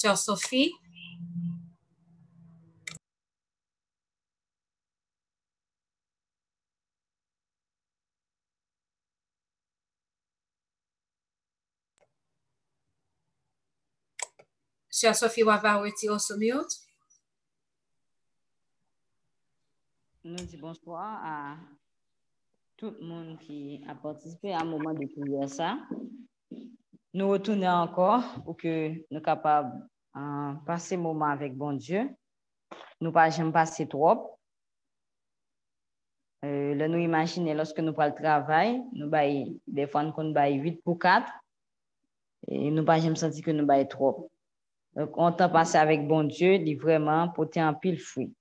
Sœur Sophie. Sœur Sophie, on va retirer son mute. Nous disons bonsoir à tout le monde qui a participé à un moment de prière. Ça. Nous retournons encore pour que nous soyons capables de passer un moment avec bon Dieu. Nous ne pas jamais passer trop. Là, nous imaginons lorsque nous prenons le travail, nous baillons des fois nous baillons 8 pour 4 et nous pas jamais sentir que nous baillons trop. Donc, on t'a passé avec bon Dieu, il vraiment porter un pile fruit.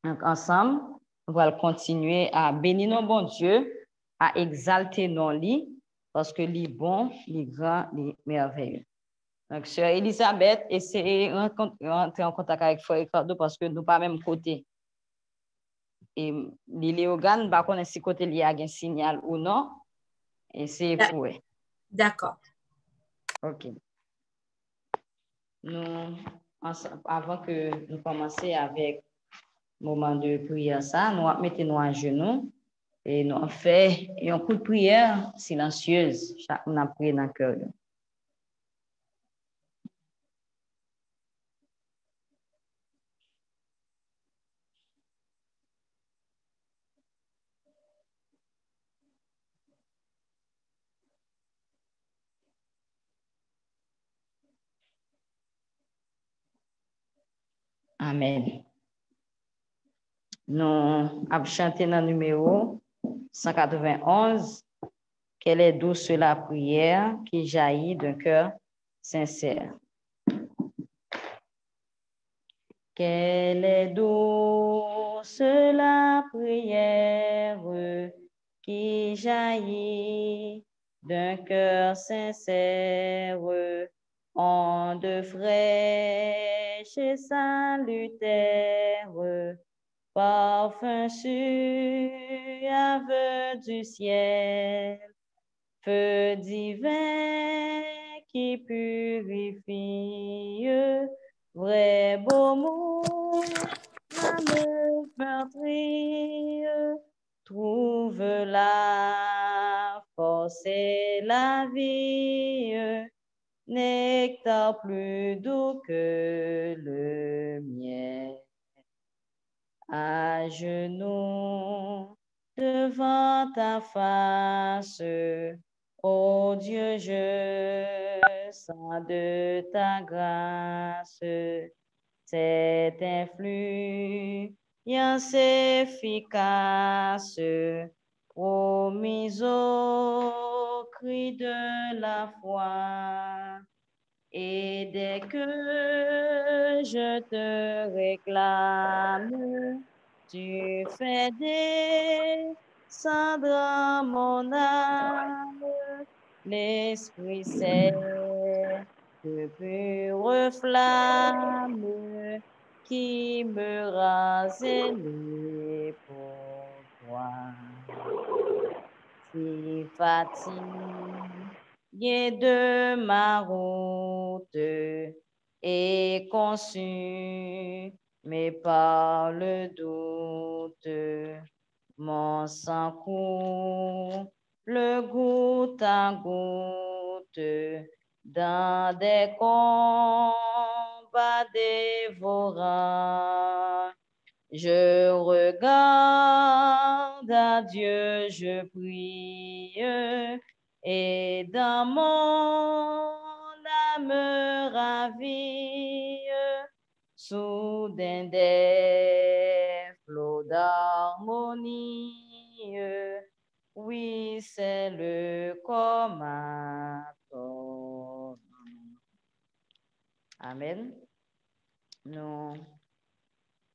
Donc, ensemble, nous allons continuer à bénir nos bon Dieu, à exalter nos lits, parce que les bon, les grand, les merveilleux. Donc, sœur Elisabeth, essayez de rentrer en contact avec Frère Ricardo parce que nous pas même côté. Et les Léogane, nous ne connaissons pas si côté il y a un signal ou non. Et c'est fou. D'accord. OK. Nous, avant que nous commencions avec le moment de prière, ça, nous mettons à genoux et nous faisons un coup de prière silencieuse. Chacun a prié dans le cœur. Amen. Nous avons chanté dans le numéro 191, quelle est douce la prière qui jaillit d'un cœur sincère. Quelle est douce la prière qui jaillit d'un cœur sincère, onde fraîche et salutaire, parfum suave du ciel, feu divin qui purifie, vrai beau mot, âme meurtrie, trouve la force et la vie, nectar plus doux que le miel. À genoux devant ta face, ô Dieu, je sens de ta grâce cette influence efficace promise au cri de la foi. Et dès que je te réclame, tu fais descendre mon âme, l'Esprit Saint, de pure flamme qui me rend zélé pour toi. Si fatigué de ma route et consumé par le doute, mon sang coule goutte à goutte dans des combats dévorants. Je regarde à Dieu, je prie, et dans mon âme ravie, soudain des flots d'harmonie, oui, c'est le commandement. Amen. Nous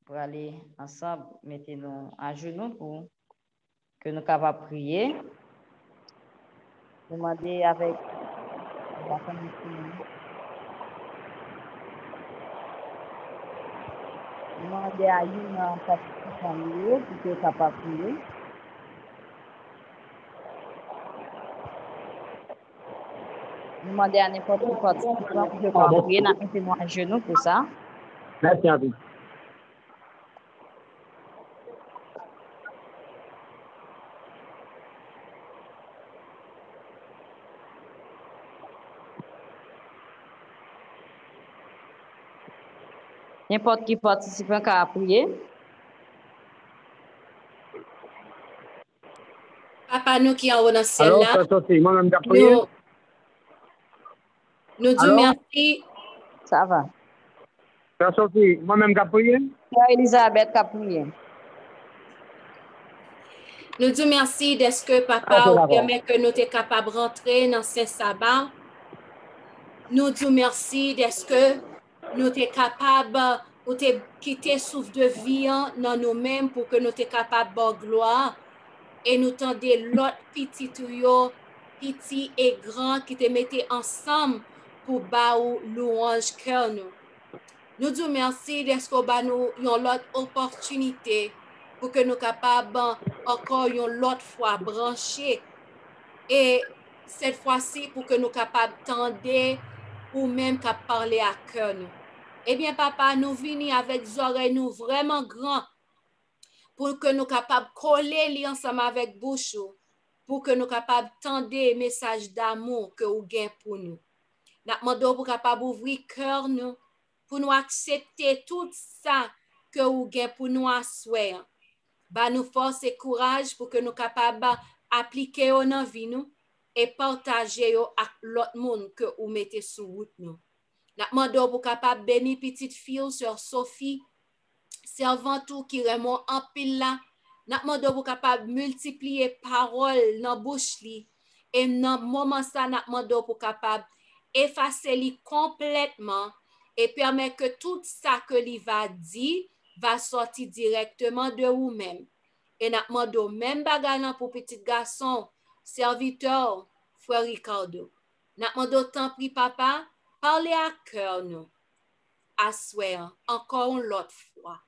pour aller ensemble, mettez-nous à genoux pour que nous capables prier. Demandez avec la commission. Demandez à une participant pour que capable prier. demander à n'importe qui participant pour pouvoir prier. Nous mettons à genoux pour ça. Merci à vous. N'importe qui participant qui a prié. Papa, nous qui en haut dans le ciel Alors, là, Frère Sophie, moi-même qui a prié. nous disons Alors? merci. Ça va. Frère Sophie, moi-même qui a prié. Frère Elisabeth qui a prié. Nous disons merci d'être que Ah, papa c'est ou d'accord. permet que nous sommes capables de rentrer dans ce sabbat. Nous disons merci d'être que nous sommes capables de quitter souffle de vie dans nous-mêmes pour que nous sommes capables de gloire et nous tendez l'autre petit tuyau, petit et grand qui te mettait ensemble pour bas louange cœur nous. Nous disons merci d'être que nous avons l'autre opportunité pour que nous capables encore une l'autre fois brancher et cette fois-ci pour que nous capables tendre ou même qu'à parler à cœur nous. Eh bien, papa, nous venons avec des oreilles nous vraiment grands pour que nous capables coller les ensemble avec bouche pour que nous capables tendre des messages d'amour que vous gagnez pour nous. Nous demandons pour capable ouvrir cœur nous pour nous accepter tout ça que vous gagnez pour nous asseoir. Bah nous force et courage pour que nous capables d'appliquer dans la vie nous et partager avec l'autre monde que vous mettez sous route nous. Nous demandons pour capable bénir petite fille sur Sophie, servante qui remont en pile là. Nous demandons pour capable multiplier parole dans bouche li et dans moment ça nous demandons pour capable effacer li complètement et permettre que tout ça que li va dire va sortir directement de vous-même. Et nous demandons même bagarre pour petit garçon, serviteur, frère Ricardo. Nous demandons tant pis papa, parlez à cœur nous. Asseoir encore une autre fois.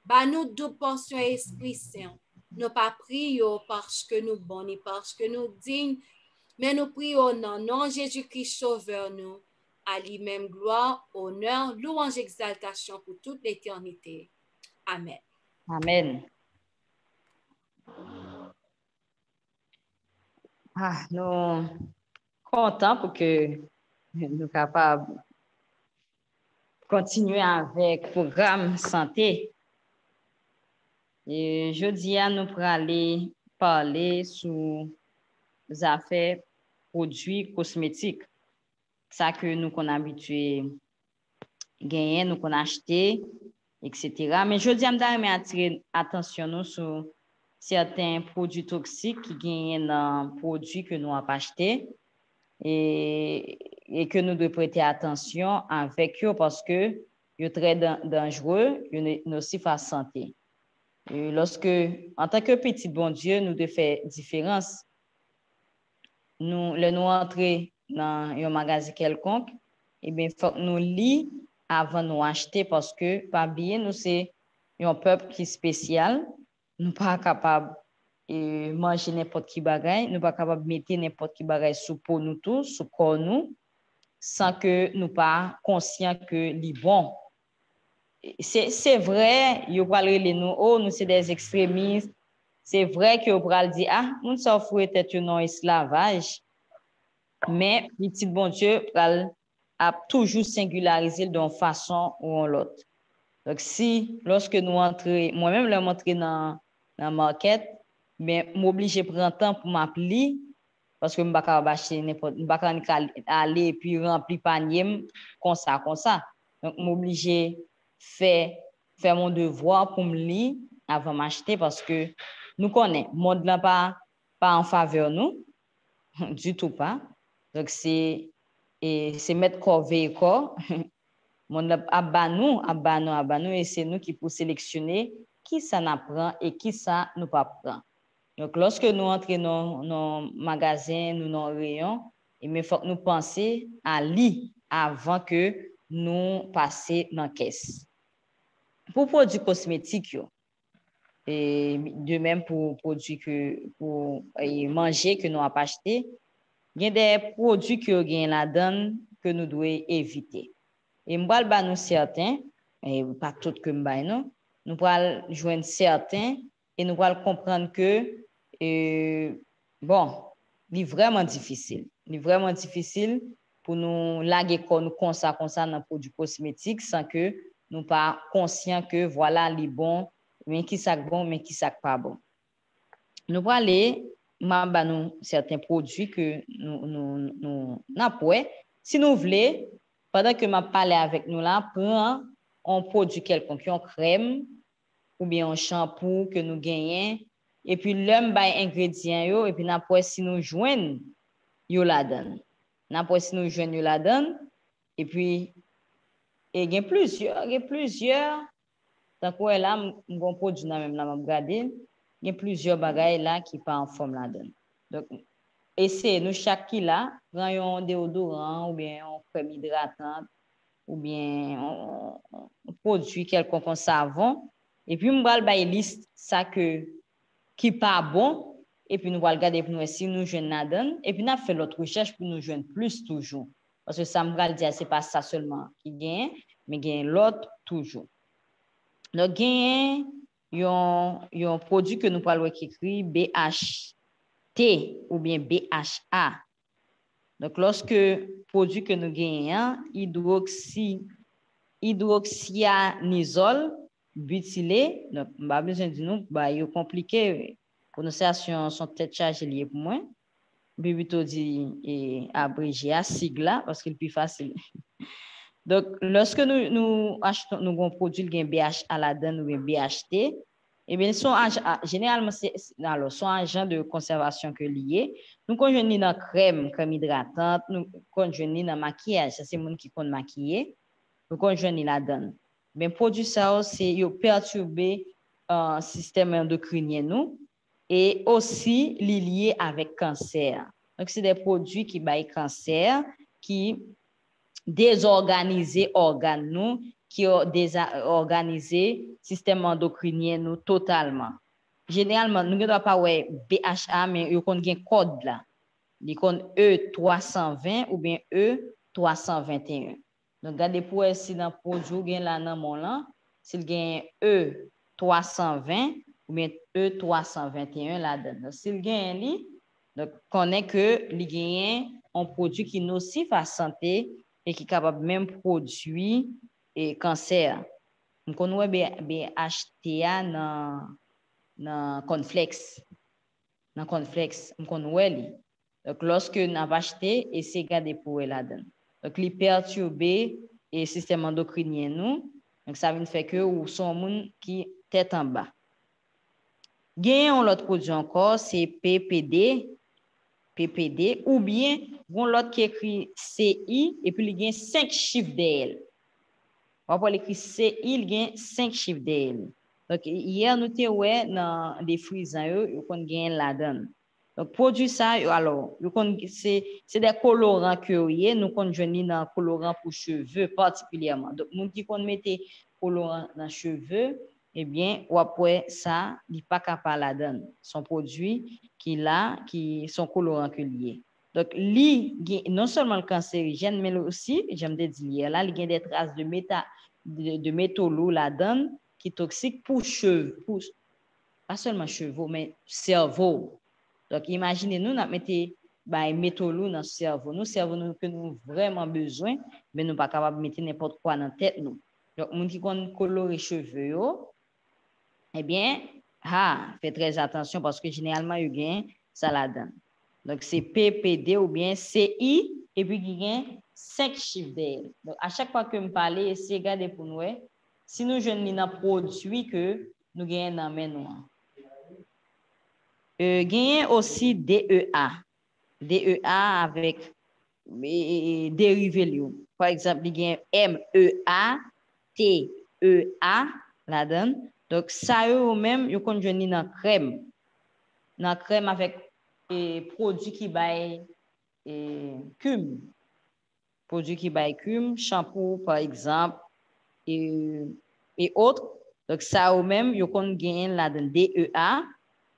Bah nous deux portions Esprit Saint. Nous pas prions parce que nous bons ni parce que nous dignes, mais nous prions dans nom Jésus-Christ Sauveur nous. À lui-même gloire, honneur, louange, exaltation pour toute l'éternité. Amen. Amen. Nous contents pour que nous soyons capables de continuer avec le programme santé. Et jeudi, nous pourrons aller parler sur les affaires produits cosmétiques. Ça que nous qu'on habitué gagner, nous qu'on acheter, etc. Mais jeudi, je vais attirer attention sur certains produits toxiques qui gagnent dans les produits que nous avons achetés et que nous devons prêter attention avec eux parce que ils sont très dangereux, ils sont nocifs à la santé. Et lorsque, en tant que petit bon Dieu, nous devons faire différence. Nous entrer dans un magasin quelconque, eh bien, il faut que nous lisons avant de nous acheter parce que, pas bien, nous, c'est un peuple qui est spécial. Nous ne sommes pas capables de manger n'importe qui bagaille, nous ne sommes pas capables de mettre n'importe qui bagaille sous peau nous tous, sous corps nous, sans que nous ne soyons pas conscients que c'est bon. C'est vrai, ils vont parler nous, oh, nous sommes des extrémistes. C'est vrai que vous pourrez dire, ah, nous sommes peut-être un esclavage. Mais petit bon Dieu a toujours singularisé d'une façon ou en l'autre. Donc, si, lorsque nous entrons, moi-même, je m'entre dans la market, mais m'oblige à prendre temps pour m'appeler, parce que je ne peux pas acheter n'importe, je ne peux pas aller et puis remplir panier comme ça. Donc, m'oblige à faire mon devoir pour me lire avant de m'acheter, parce que nous connaissons, le monde n'est pas en faveur de nous, du tout pas. Donc, c'est mettre corps et corps. Mon abanou, et c'est nous qui pour sélectionner qui ça n'apprend et qui ça nous pas prend. Donc, lorsque nous entrons dans nos magasins, dans nos rayons, il faut que nous pensions à lire avant que nous passions dans la caisse. Pour produits cosmétiques, et de même pour produits pour manger que nous avons acheté, Il y a des produits qui ont la donne que nous devons éviter. Et nous allons nous certains, et pas tout que nous nous allons joindre certains et nous allons comprendre que, bon, c'est vraiment difficile. C'est vraiment difficile pour nous laguer comme ça dans les produits cosmétiques sans que nous ne pas conscients que voilà les bons, mais qui sont bon, mais qui sont pas bon. Nous allons aller nous certains produits que nous n'avons. Si nous voulons, pendant que je parle avec nous là, prends un produit quelconque, une crème ou bien un shampoing que nous gagnons, et puis l'homme by ingrédients, et puis n'importe si nous joignons, yo la donne. N'importe si nous joignons la donne, et puis il y a plusieurs, tant que là, mon produit même là, m'a regardé, il y a plusieurs bagages là qui pas en forme la donne. Donc, essayez nous chaque qui là, prend un déodorant ou bien un crème hydratante ou bien un produit quelconque en savon, et puis nous allons faire une liste ça que qui pas bon, et puis nous allons regarder pour nous si nous joignons la donne, et puis nous fait l'autre recherche pour nous joindre plus toujours. Parce que ça me va dire, c'est pas ça seulement qui gagne, mais gagne l'autre toujours. Donc, gagne un produit que nous parlons qui écrit BHT ou bien BHA. Donc, lorsque produit que nous gagnons, hydroxyanisole butylé, donc, pas besoin de nous, c'est compliqué. Prononciation sont peut-être chargées liées pour moi. Je vais plutôt dire abrégé à sigle parce qu'il est plus facile. Donc, lorsque nous achetons un produit qui BH à la donne ou BHT, eh bien, généralement, son agent de conservation que lié. Nous conjoignons dans crème hydratante, nous conjoignons dans maquillage, ça c'est le monde qui compte maquiller, nous conjoignons la donne. Mais produit ça, c'est perturber le système endocrinien nous et aussi lié avec cancer. Donc, c'est des produits qui baillent cancer, qui désorganiser organes nous, qui ont désorganisé système endocrinien nous totalement. Généralement, nous ne devons pas ouais BHA, mais il y a un code là. Il y a E320 ou bien E321. Donc, regardez pour si dans le produit là dans mon là, s'il y a E320 ou bien E321 là-dedans. S'il y a un donc connaît que il y a un produit qui est nocif à la santé et qui est capable même produire et cancer. On connaît BHTA dans cornflakes. Dans cornflakes, on connaît. Donc lorsque on a acheté et c'est gardé pour là-dedans. Donc les perturber et système endocrinien nous. Donc ça veut faire que ou sont monde qui tête en bas. Gagnons l'autre produit encore, c'est PPD ou bien l'autre qui écrit CI et puis il y a 5 chiffres d'elle. On va écrit CI, il y a 5 chiffres d'elle. Donc hier nous étions dans des frisants on gagne la donne. Donc produit ça alors c'est des colorants que nous conjoignons dans colorant pour cheveux particulièrement. Donc nous qui qu'on mettait colorant dans cheveux eh bien, ou après ça, il n'est pas capable la donne. Son produit qui sont colorants que liés. Donc, non seulement le cancérigène, mais aussi, j'aime dire là, il y a des traces de métaux lourds la donne qui sont toxiques pour cheveux, pas seulement cheveux, mais cerveau. Donc, imaginez-nous, nous mettons des métaux lourds dans le cerveau. Nous, cerveau que nous avons vraiment besoin, mais nous ne sommes pas capables de mettre n'importe quoi dans la tête. Nous. Donc, nous qui ont coloré les cheveux, eh bien, faites très attention parce que généralement, il y a ça là-dedans. Donc, c'est PPD ou bien CI et puis il y a 5 chiffres d'elle. Donc, à chaque fois que je parle, essayez de regarder pour nous. Si nous avons un produit que nous gagnons dans la main. Gagnons aussi DEA. DEA avec dérivé. Par exemple, il y a MEA, TEA là-dedans. Donc, ça, eux-mêmes, ils ont joué dans la crème. Dans la crème avec des produits qui baillent cum. Produits qui baillent cum, shampoo, par exemple, et autres. Donc, ça, eux-mêmes, ils ont gagné là-dedans DEA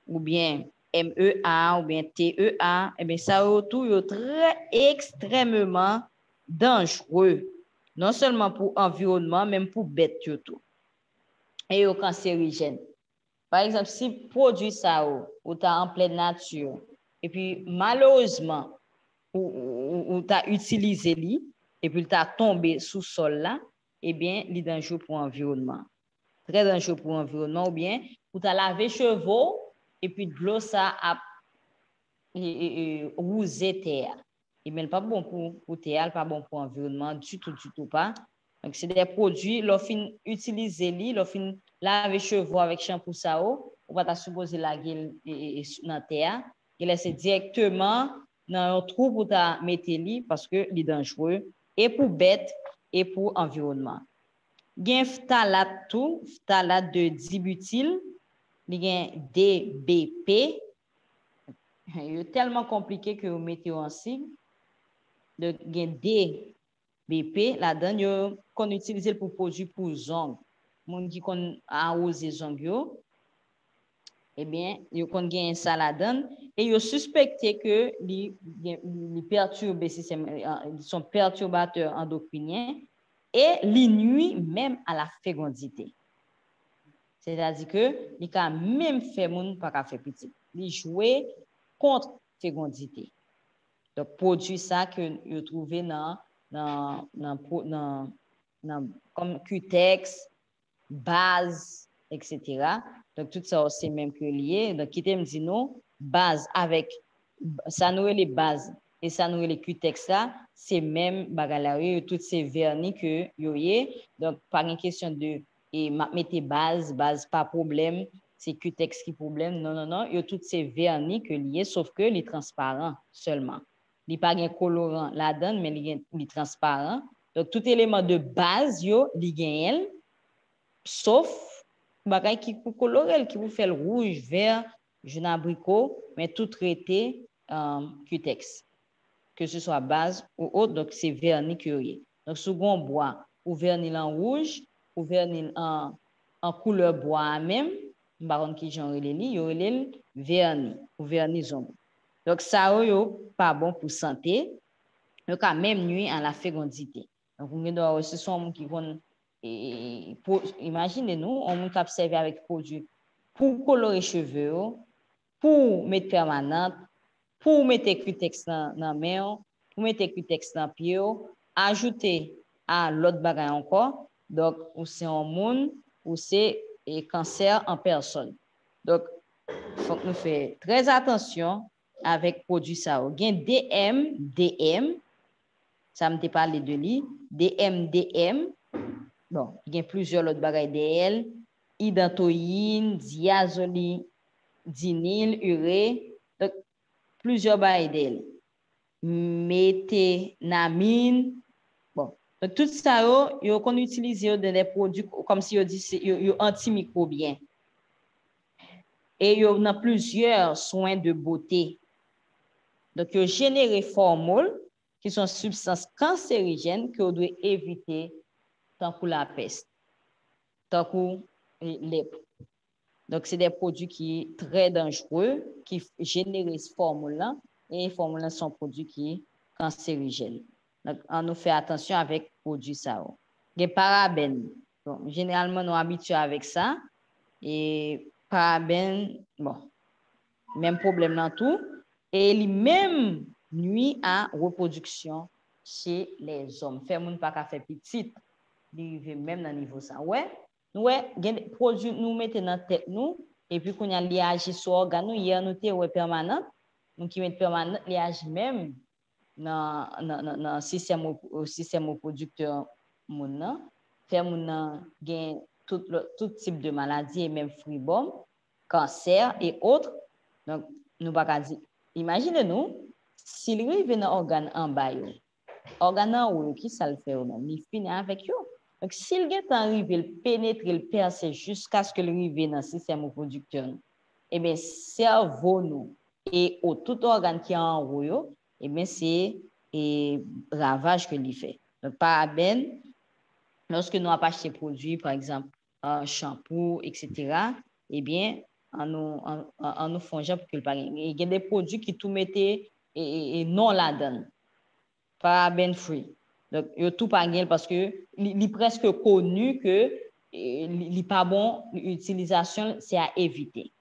ou bien MEA ou bien TEA, eh bien, ça tout est très extrêmement dangereux, non seulement pour l'environnement, même pour bête tout. Et au cancérigène. Par exemple, si produit ça ou tu en pleine nature, et puis malheureusement, ou tu as utilisé lui, et puis tu as tombé sous sol là, eh bien, il est dangereux pour l'environnement. Très dangereux pour l'environnement, ou bien, ou tu as lavé chevaux, et puis de l'eau, ça a rousé terre. Et mais pas bon pour terre, pas bon pour l'environnement, du tout pas. Donc, c'est des produits, l'offre utiliser li, l'offre laver chevaux avec shampoing ça, on va supposer la gueule dans terre, et laisser directement dans un trou pour ta mettre li parce que il est dangereux et pour bête et pour environnement. Gen phtalate tout, phtalate de dibutyl, gen DBP. Il est tellement compliqué que vous mettez en signe. De gen DBP, là-dedans, qu'on utilise pour produire pour ongles. Moun qui kon arrose les ongles, eh bien, il kon gen ça là-dedans et il suspecté que les perturbe système, sont perturbateurs endocriniens et les nuit même à la fécondité. C'est-à-dire que il a même fait moun pas ka faire petit. Il jouer contre fécondité. Donc produit ça que vous trouvez comme Cutex, base, etc. Donc tout ça c'est même que lié. Donc qui t'aime dit non, base avec ça nous les bases et ça nous les Cutex là, c'est même bagalari toutes ces vernis que yoyé. Donc pas une question de et mettez base pas problème, c'est Cutex qui problème. Non, il y a toutes ces vernis que lié sauf que les transparents seulement. Il n'y a pas de colorant là-dedans, mais il est transparent. Donc, tout élément de base, il y a sauf bagay qui pour colorer, qui vous fait le rouge, vert, jaune abricot, mais tout traité Cutex, que ce soit base ou autre, donc c'est vernis curieux. Donc, second bois, ou vernis en rouge, ou vernis en couleur bois même, baron qui j'en relève, vernis, ou vernis jaune. Donc, ça, pas bon pour santé. Donc, quand même nuit à la fécondité. Donc, on doit aussi son qui vont, imaginez-nous, on peut observer avec produit pour colorer cheveux, pour mettre permanente, pour mettre cutex dans la main, pour mettre cutex dans le pied, ajouter à l'autre bagage encore. Donc, ou c'est un monde, ou c'est un cancer en personne. Donc, il faut que nous fassions très attention avec produit ça. Il y a DM, ça me parlé de lui, DM. Bon, il y a plusieurs autres bagages DL, idantoïne, diazolidinyle, urée, donc plusieurs bagages DL. Méthénamine, bon. Donc tout ça, qu'on utilise dans des produits comme si on dit c'est antimicrobien. Et il y a plusieurs soins de beauté. Donc, il y a généré formules qui sont substances cancérigènes que vous devez éviter tant que la peste, tant que les. Donc, c'est des produits qui sont très dangereux, qui génèrent ces formules-là, et les formules-là sont produits qui sont cancérigènes. Donc, on nous fait attention avec les produits ça. Les parabènes, bon, généralement, nous habitués avec ça. Et parabènes, bon, même problème dans tout. Et il même nuit à reproduction chez les hommes. Faire moun pas faire petite, il même dans niveau ça. Ouais, produit nous mettons dans tête nous et puis qu'on a liage sur organe nous hier nous té permanent. Nous qui met permanent liage même dans système reproducteur moun faire moun gain tout type de maladie et même fribom, cancer et autres. Donc nous pas dire imaginez-nous s'il arrive dans organe en bas organe en haut qui ça le fait ou même il finit avec eux. Donc s'il est arrivé le pénétrer le percer jusqu'à ce que le arrive dans le système reproducteur et bien cerveau nous et tout organe qui est en haut et bien c'est ravage que il fait. Donc parabène lorsque nous avons acheté produits par exemple un shampoo etc. eh bien en nous fongeant pour qu'il parle. Il y a des produits qui tout mettaient et non la donne. Pas ben free. Donc, il y a tout pas parce que il est presque connu que il n'est pas bon, l'utilisation, c'est à éviter.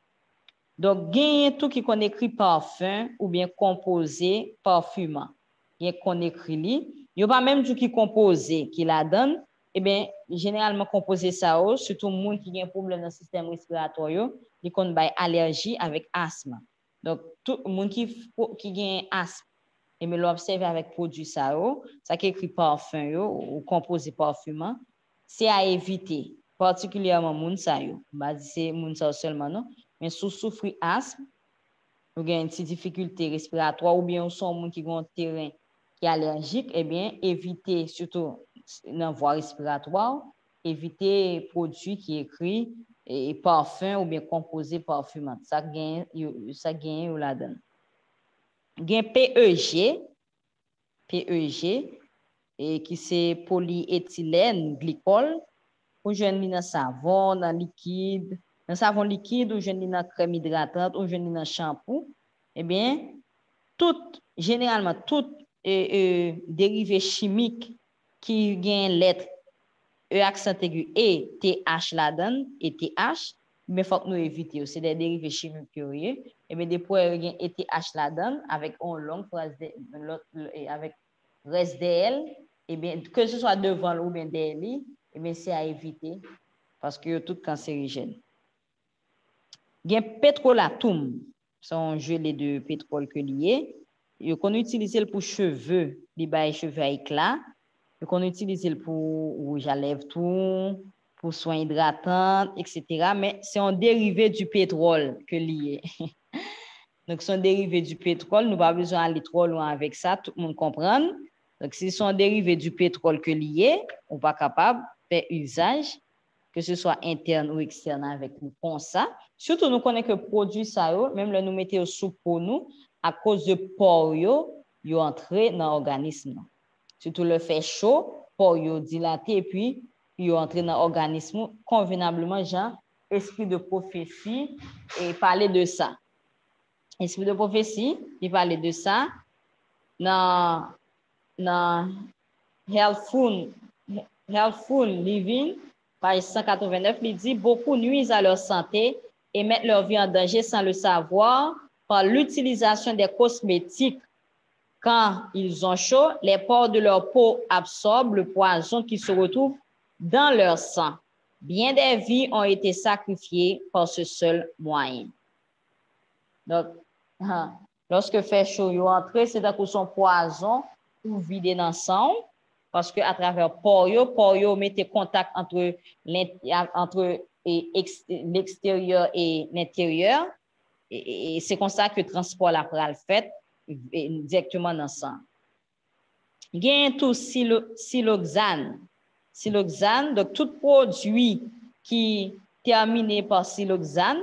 Donc, il y a tout qui qu'on écrit parfum ou bien composé parfumant. Il y a qu'on écrit li. Il n'y a pas même tout qui composé qui la donne. Eh bien, généralement, composé ça, surtout les gens qui ont un problème dans le système respiratoire, ils ont une allergie avec asthme. Donc, tout le monde qui a un asthme, et me l'observe avec produit ça qui écrit parfum ou composé parfumant, c'est à éviter, particulièrement moun ça yo. Bah c'est moun ça seulement non, mais sous souffrir asthme, ou bien une petite difficulté respiratoire ou bien son moun qui ont un terrain qui est allergique, eh bien éviter surtout dans voie respiratoire, éviter produits qui écrit et parfum ou bien composé parfumant. Ça gagne ou la donne. Gen PEG, et qui c'est polyéthylène glycol, ou jeune dans savon, dans liquide, dans savon liquide, ou jeune dans crème hydratante, ou jeune dans shampoo, eh bien, généralement, tout dérivé chimique qui gagne lettre E accent aigu et TH la donne, et TH, mais il faut que nous évitions. C'est des dérivés chimiques curieux. Et bien, des fois, il y a ETH la donne avec une longue phrase avec reste DL. Et bien, que ce soit devant ou bien derrière, et bien, c'est à éviter parce que c'est tout cancérigène. Il y a pétrolatum, c'est un gelé de pétrole que lié. Qu'on utilise pour cheveux, les cheveux à éclat. Qu'on utilise pour rouge à lèvres tout, pour soins hydratants, etc. Mais c'est un dérivé du pétrole que lié. Donc, c'est un dérivé du pétrole. Nous n'avons pas besoin d'aller trop loin avec ça, tout le monde comprend. Donc, si c'est un dérivé du pétrole que lié, on n'est pas capable de faire usage, que ce soit interne ou externe avec nous comme ça. Surtout, nous connaissons que produit ça, même là, nous mettons sous pour nous, à cause de pores, ils entrent dans l'organisme. Surtout le fait chaud, pour yo dilater et puis yo entrer dans l'organisme convenablement, genre esprit de prophétie et parler de ça. Esprit de prophétie, il parlait de ça dans Healthful Living, page 189, il dit beaucoup nuisent à leur santé et mettent leur vie en danger sans le savoir par l'utilisation des cosmétiques. Quand ils ont chaud, les pores de leur peau absorbent le poison qui se retrouve dans leur sang. Bien des vies ont été sacrifiées par ce seul moyen. Donc, lorsque fait chaud, ils entrent, c'est d'un coup son poison ou vider dans le sang, parce qu'à travers pores, mettez contact entre l'extérieur et l'intérieur. Et c'est comme ça que le transport la pral fait directement dans le sang. Il y a tout siloxane. Siloxane, donc tout produit qui est terminé par siloxane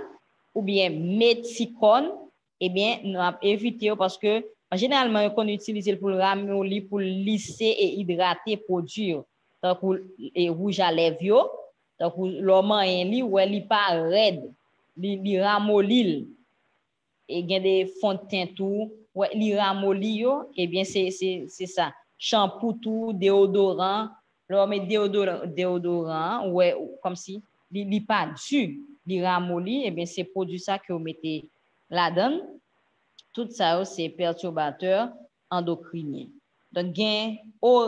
ou bien méthicone, eh bien, nous avons évité parce que généralement, on utilise pour le ramolli, pour lisser et hydrater produit. Donc, et rouge à lèvres, donc l'homme il n'est pas raide, il ramolli. Et il y a des fonds de teint tout, ouais, li ramolli yo, eh bien c'est ça. Shampoo tout, déodorant, l'homme met déodorant, ouais, comme si li pas du, li ramolli, eh bien c'est produit ça que vous mettez là-dedans. Tout ça c'est perturbateur endocrinien. Donc gain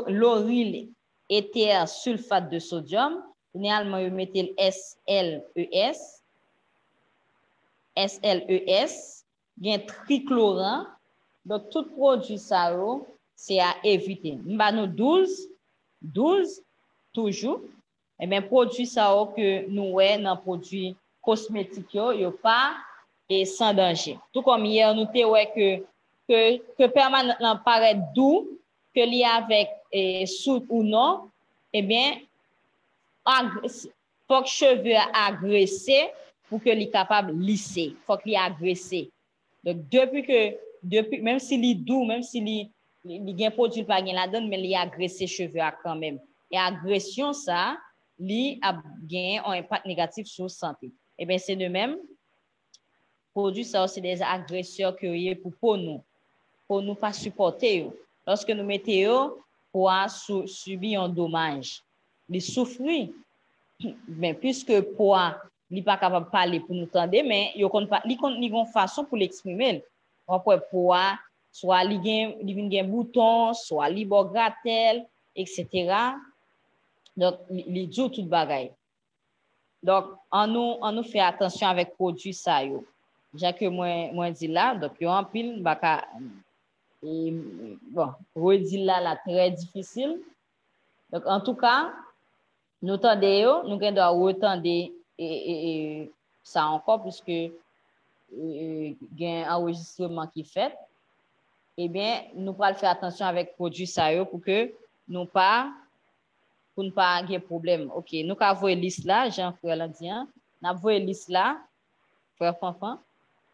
l'oryl éther sulfate de sodium, généralement vous mettez le SLES. Il y a trichlorant. Donc, tout produit ça, c'est à éviter. Nous avons 12, toujours. Et bien, produit ça que nous avons dans produits cosmétiques, il n'y a pas et sans danger. Tout comme hier, nous avons que permanent paraît doux, que lié avec soude ou non, eh bien, il faut que cheveux agressé pour que les capable lisser. Il faut qu'il agressé. Donc, depuis, même s'il est doux, même s'il y a un produit pas la donne, mais il a agressé cheveux quand même. Et agression, ça, il a un impact négatif sur la santé. Eh bien, c'est de même produits ça c'est des agresseurs qui pour nous pas supporter. Lorsque nous mettons pour subir un dommage, les souffrir. Mais puisque pour n'est pas capable de parler pour nous entendre, mais il y a une façon pour l'exprimer. Après pour soit il y a un bouton, soit il gratel, etc. Donc il dit tout bagaille. Donc on nous fait attention avec produit ça yo. Déjà que moi dit là, donc il y a un pile baka et bon, redire là très difficile. Donc en tout cas, nous tendons, nous devons retendre ça encore puisque il y a un enregistrement qui fait. Eh bien, nous pourrons faire attention avec produit ça pour que nous pas avoir problème. OK, nous avons une liste là, Jean-Frère Landien, nous avons une liste là, frère Fanfan,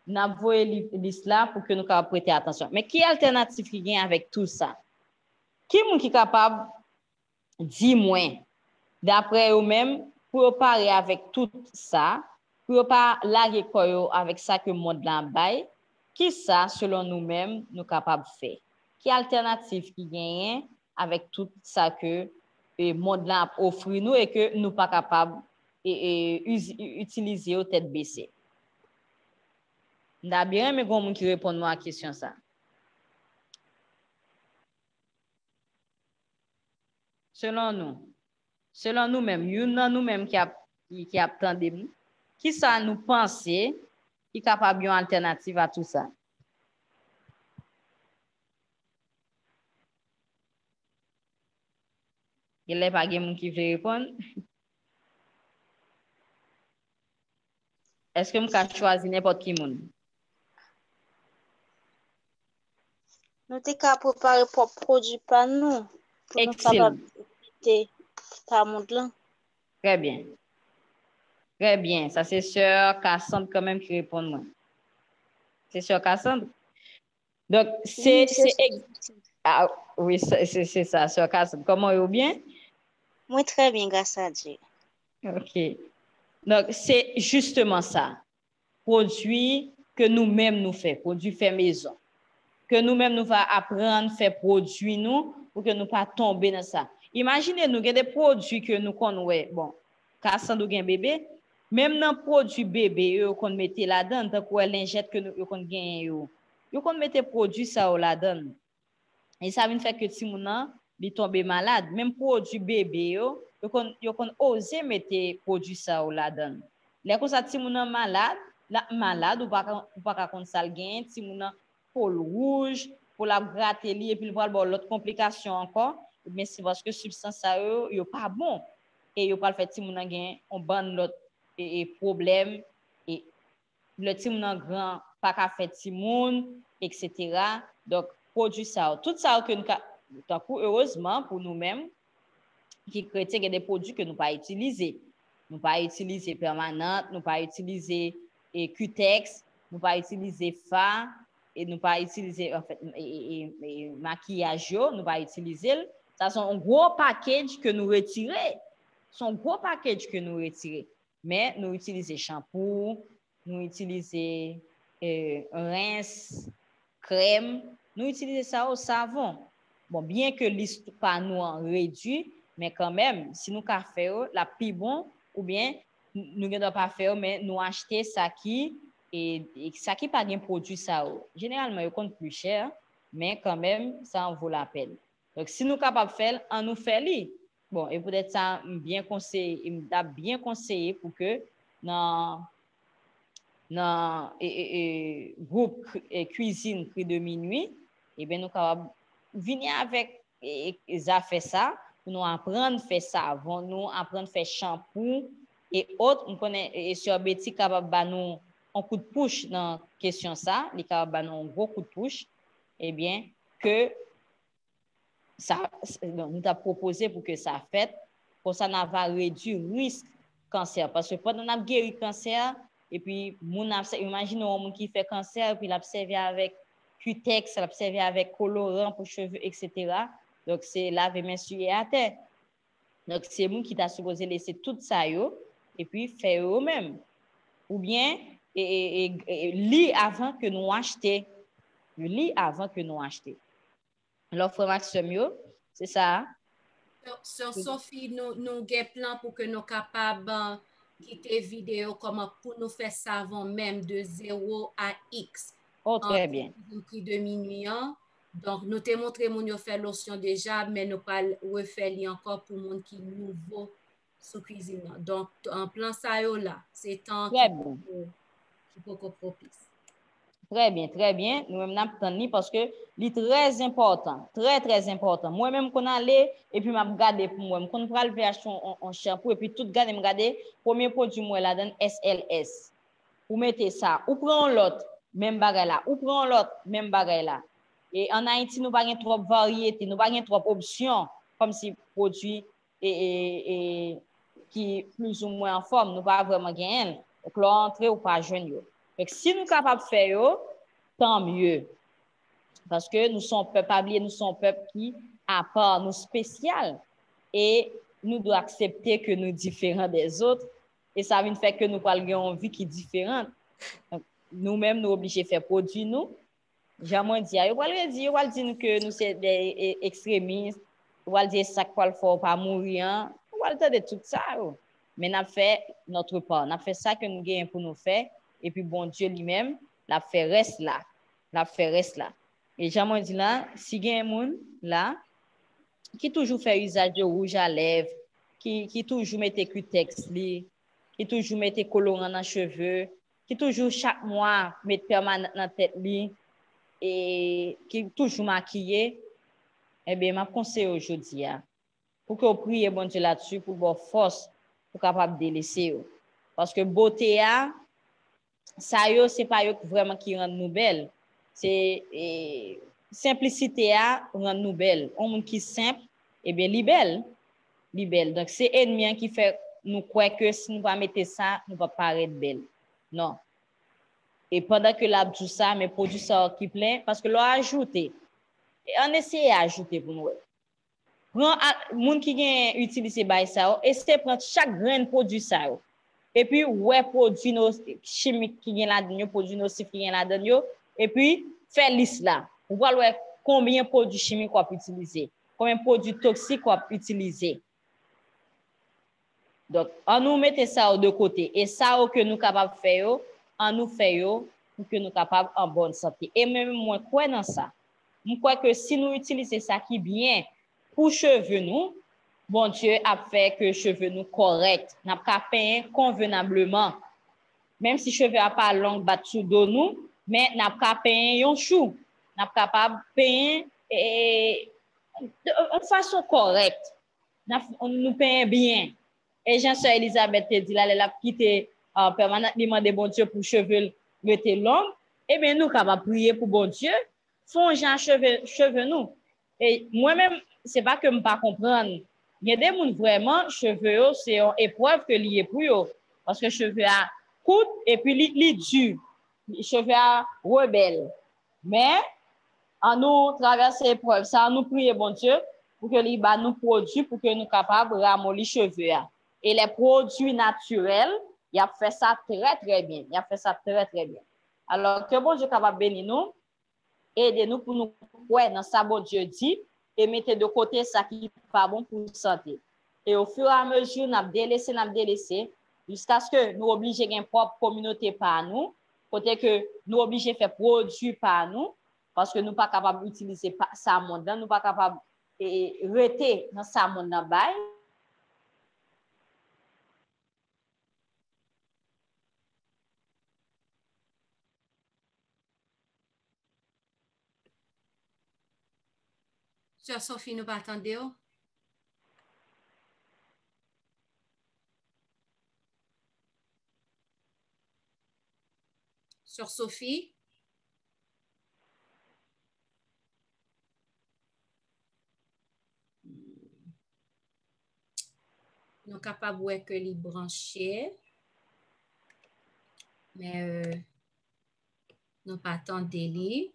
nous avons une liste là pour que nous puissions prêter attention. Mais qui alternative qui gagne avec tout ça? Qui est capable de dire moins d'après eux-mêmes pour parler avec tout ça, pour pas larguer avec ça que le monde là bail, qui ça selon nous-mêmes nous capable faire? Qui alternative qui gagne avec tout ça que le monde là offre nous et que nous pas capable utiliser au tête baissée? N'a bien mais gon moun qui répond à la question ça. Selon nous-mêmes, nous-mêmes qui attendons, qui ça nous penser qui est capable d'une alternative à tout ça? Il n'y a pas de qui veut répondre. Est-ce que je peux choisir n'importe qui monde? Nous sommes capables de préparer pour produit par nous. Pour nous capables de par monde là. Très bien. Très bien. Ça, c'est sûr Cassandre quand même qui répond moi. C'est sûr Cassandre? Donc, c'est ah, oui, c'est ça, sûr Cassandre. Comment est-vous bien? Moi, très bien, grâce à Dieu. OK. Donc, c'est justement ça. Produit que nous-mêmes nous faisons, produit fait maison. Que nous-mêmes nous va apprendre à faire produit nous pour que nous pas tomber dans ça. Imaginez nous des produits que nous connaissons. Bon, Cassandre ou un bébé, même dans produit bébé qu'on mettait là-dedans, tant que lingette que nous qu'on gagne yo qu'on mettait produit ça là-dedans. Et ça vient faire que si moun il tombe malade, même produit bébé yo qu'on oser mettre produit ça là-dedans. Les comme ça si moun malade ou pas contre ça gagne, si moun peau rouge pour la gratter li et puis voir l'autre complication encore, mais c'est parce que substance ça yo pas bon et yo pas fait si moun gagne on ban l'autre et problème et le ti moun grand pas ka fait ti moun etc. Donc produit ça tout ça que nous tant heureusement pour nous-mêmes qui chrétiens il y a des produits que nous pas utiliser permanente, nous pas utiliser Cutex, nous pas utiliser fa et nous pas utiliser en fait maquillage nous pas utiliser ça sont un gros package que nous retirer mais nous utiliser shampoo, nous utiliser rince, crème, nous utiliser ça au savon. Bon, bien que liste pas nous en réduit, mais quand même, si nous ka faire la plus bon ou bien nous ne devons pas faire mais nous acheter ça qui et ça qui pas bien produit ça. Généralement, il compte plus cher, mais quand même ça en vaut la peine. Donc si nous capable faire, on nous fait li. Bon, et peut-être ça bien conseillé pour que dans groupe cuisine prix de minuit, et bien nous capable venir avec ça fait ça pour nous apprendre faire savon, nous apprendre faire shampoing et autres. On connaît et sur Betty capable ba nous un coup de push dans question ça, il capable ba nous un gros coup de push. Eh bien que ça nous t'a proposé pour que ça fait pour ça n'a va réduire risque cancer parce que pendant n'a guéri cancer et puis imaginez un monde qui fait cancer et puis l'observer avec Cutex, l'observer avec colorant pour cheveux etc. Donc c'est laver main sur à terre. Donc c'est moun qui t'a supposé laisser tout ça yo et puis faire eux-mêmes. Ou bien et lit avant que nous acheter. Lit avant que nous acheter. Alors, frère Maxime, c'est ça. Sur Sophie, nous avons un plan pour que nous soyons capables de quitter la vidéo comme pour nous faire ça avant même de 0 à X. Oh, très bien. Au prix de minuit. Donc, nous t'ai montré mon faire lotion déjà, mais nous pas refaire encore pour monde qui est nouveau sous cuisine. Donc, en plan ça là, c'est temps qui peut propice. Très bien, très bien. Nous-mêmes, nous attendons parce que c'est très important, très, très important. Moi-même, quand allais et puis je regarde pour moi, quand je vais acheter un shampoing et puis tout garde, je regarde, premier produit, moi, là, donne SLS. Vous mettez ça, ou prenez l'autre, même bagage là, ou prenez l'autre, même bagage là. Et en Haïti, nous n'avons pas trop de variété, nous n'avons pas trop d'options comme si produit et qui est plus ou moins en forme, nous n'avons pas vraiment gagné. Donc, l'entrée ou pas jeune. Donc, si nous sommes capables de faire, tant mieux. Parce que nous sommes peuple, nous sommes peuple qui, à part nous spécial, et nous devons accepter que nous sommes différents des autres. Et ça veut faire que nous avons une vie qui est différente. Nous-mêmes, nous sommes obligés de faire produit, nous. Jamais dit, on va dire que nous sommes des extrémistes, on va dire ça qu'il faut pas mourir, on va dire de tout ça. Mais nous avons fait notre part, nous avons fait ça que nous gagnons pour nous faire, et puis bon Dieu lui-même, l'a fait reste là. L'a fait reste là. Et jamais dit là, si il y a un monde là, qui toujours fait usage de rouge à lèvres, qui toujours mette cutex, qui toujours mette colorant dans les cheveux, qui toujours chaque mois mette permanent dans la tête, et qui toujours maquillé, eh bien, je conseille aujourd'hui, pour que vous priez bon Dieu là-dessus, pour avoir force, pour capable de délaisser. Parce que beauté, ça, c'est pas vraiment qui rend nous belles. C'est simplicité rend nous belles. Un monde qui est simple, eh bien, libelle. Donc, c'est ennemi qui fait nous croire que si nous ne mettons pas ça, nous ne va pas paraître belle. Non. Et pendant que l'ab tout ça, mes produits ça qui plein, parce que l'on a ajouté. Et on essaie d'ajouter pour nous. Prends moun qui gen utiliser bay ça, essaie prendre chaque grain produit ça. Et puis ouais produit chimique qui gen là-dedans, produit nocif qui gen là-dedans, et puis faire liste là. Pour voir combien de produits chimiques qu'on peut utiliser, combien de produits toxiques qu'on peut utiliser. Donc, on nous mette ça de côté. Et ça que nous capables de faire, on nous fait pour que nous capables en bonne santé. Et même moi, quoi dans ça? Je crois que si nous utilisons ça qui bien pour cheveux nous, bon Dieu a fait que cheveux nous corrects, n'a pas peint convenablement. Même si cheveux a pas long battu de nous, mais n'a pas peint un chou, n'a pas capable peint de façon correcte. Nous peint bien. Et Jean-Sœur Elisabeth te dit là, elle a quitté permanentement des bon Dieu pour cheveux rester long. Eh bien, nous capables prier pour bon Dieu, font Jean cheveux nous. Et moi-même, c'est pas que je ne pas comprendre. Il y a des gens vraiment, cheveux, c'est une épreuve que lié pour eux. Parce que cheveux à coûte et puis li dur. Cheveux à rebelle. Mais, en nous traverser l'épreuve, ça, nous prier bon Dieu pour que li ba nous produit pour que nous capables de ramollir cheveux. Et les produits naturels, il a fait ça très, très bien. Il a fait ça très, très bien. Alors, que bon Dieu capable bénir nous, aidez-nous pour nous croire dans ça, bon Dieu dit, et mettez de côté ça qui n'est pas bon pour la santé. Et au fur et à mesure, nous avons délaissé, jusqu'à ce que nous obligions une propre communauté par nous, côté que nous obligeons à faire produits par nous, parce que nous ne sommes pas capables d'utiliser ça monde, nous ne sommes pas capables de rester dans ça monde dans bail. Sœur Sophie, nous pas attendre. Sœur Sophie. Nous sommes capables de voir que les branchés. Mais nous pas attendre les.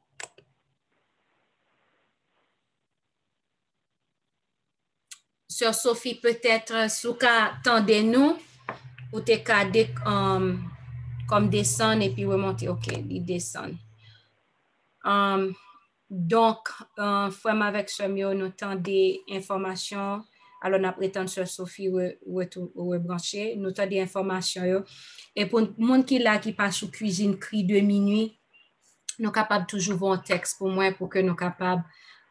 Sœur Sophie, peut-être, sous cas attendez-nous, ou t'es qu'à comme descendre et puis remonter. OK, il descend. Donc, frère avec Semio, nous avons des informations. Alors, nous prétendons que Sophie rebrancher. Nous avons des informations. Et pour les gens qui là qui passe sous cuisine cri de minuit, nous sommes capables toujours voir un texte pour moi pour que nous soyons capables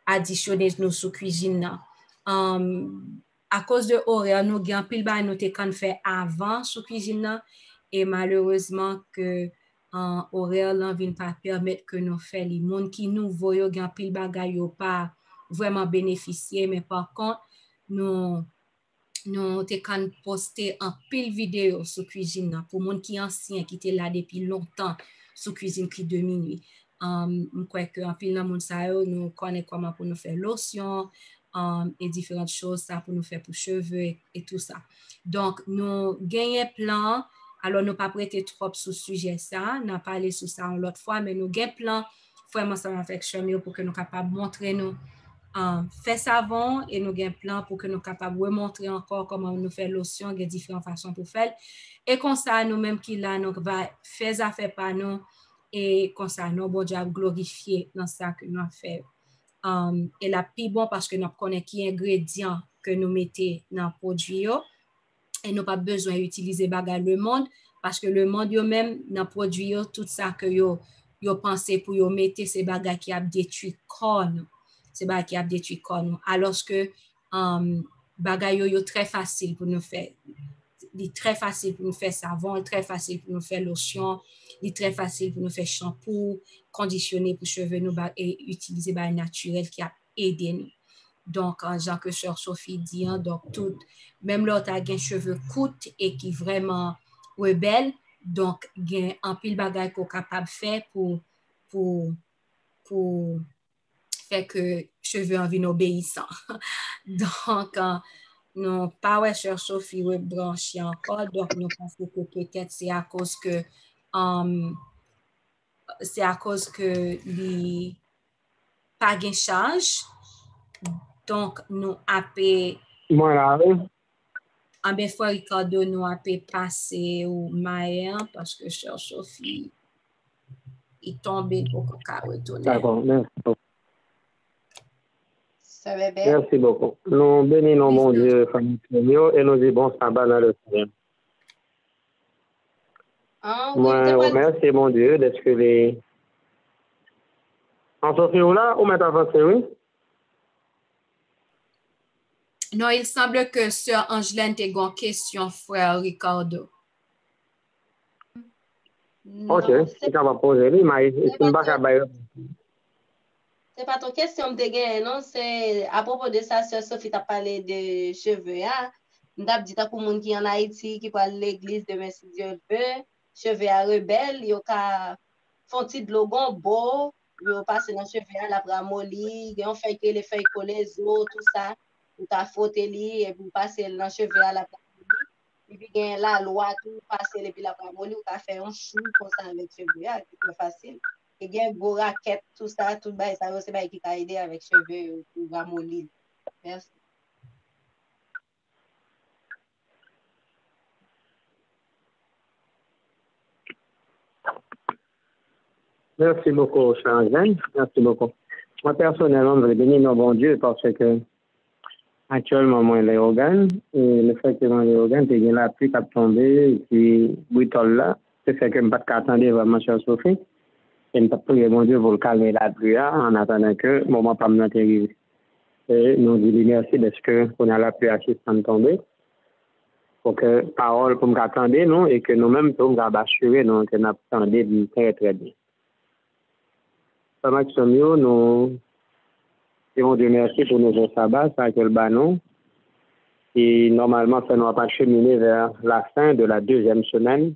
d'additionner nos sous cuisine. À cause de horaire, nous avons pile ba nous te fait avant sous cuisine et malheureusement que horaire là vient pas permettre que nous fait les monde qui nous voyons gan pile bagay yo pas vraiment bénéficier, mais par contre nous te kan poster un pile vidéo sur cuisine pour monde qui ancien qui était là depuis longtemps sur cuisine qui de minuit. Je crois que en pile dans monde ça nous connaît comment pour nous faire lotion et différentes choses ça pour nous faire pour cheveux et tout ça. Donc nous gagnons plan. Alors, nous pas prêter trop sur ce sujet ça, nous parlé sur ça l'autre fois, mais nous gagnons plan vraiment ça avec Chemio pour que nous capables montrer nous faire savon et nous gagnons plan pour que nous capables de montrer encore comment nous faire lotion, il y a différentes façons pour faire. Et comme ça, nous-mêmes qui là, nous va faire affaire par nous et comme ça, nous bon Dieu glorifier dans ça que nous fait. Et la plus bon parce que nous connaissons qui ingrédients que nous mettons dans le produit. Et nous pas besoin d'utiliser bagage le monde parce que le monde yo même dans produit tout ça que yo pensé pour yo mettre ces bagages qui a détruit corps c'est bagage qui a détruit corps alors que bagage yo très facile pour nous faire il très facile pour nous faire savon très facile pour nous faire lotion il très facile pour nous faire shampoo conditionner pour cheveux nous et utiliser bagage naturel qui a aidé nous. Donc, Jean que Sœur Sophie dit, donc tout, même l'autre a des cheveux courts et qui vraiment rebelle, donc il y a un pile bagage qu'on est capable de faire pour faire que cheveux en viennent obéissants. Donc, nous pas ouais Sœur Sophie rebrancher encore, donc nous pensons que peut-être c'est à cause que il pas de charge. Donc, nous avons Voilà. en bien fois Ricardo nous avons passé au Maïen parce que Sœur Sophie est tombée pour qu'on retourne. D'accord, merci beaucoup. Ça va bien. Merci beaucoup. Nous bénissons mon Dieu, famille Seigneur, et nous disons bon sabbat dans le Seigneur. Moi, remercie mon Dieu d'être que les. En Sophie ou là, ou maintenant avancé, oui? Non, il semble que Sœur Angelaine ait une question, frère Ricardo. Ok, c'est qu'on va poser, mais c'est une bac à bailler. C'est pas ton question de non, c'est à propos de ça, Sœur Sophie t'a parlé de cheveux. Hein? M't'a dit pour les gens qui en Haïti, qui parlent l'église de Merci Dieu veut, cheveux à rebelle, ils font petit de logon beau, ils passent dans cheveux la bramoli, ils fait que les feuilles collées, tout ça, ou t'as frotté li, et vous passez dans cheveux à la bramoli, et puis il y a la loi, tout passer et puis la bramoli, ou t'as fait un chou comme ça avec cheveux, c'est plus facile. Et bien, beau raquette, tout ça, tout ça, c'est qui t'a aidé avec cheveux ou ramolli. Merci. Merci beaucoup, Charles. Merci beaucoup. Moi, personnellement, je vais bénir mon bon Dieu parce que actuellement, moi, les organes, et le fait que dans les organes, il y a la pluie qui a tombé, et puis, bouitol là, c'est fait que je ne peux pas attendre vraiment, Chère Sophie. Et je ne peux pas prier mon Dieu pour le calmer la pluie en attendant que le moment pas me arrive. Et nous disons merci de ce qu'on a la pluie à tomber. Pour que parole pour nous attendre, nous, et que nous-mêmes, pour nous assurer, nous, que nous attendons très, très bien. Maximio, nous disons Dieu merci pour nos sabbats, ça que le banon. Et normalement, ça nous va cheminer vers la fin de la deuxième semaine.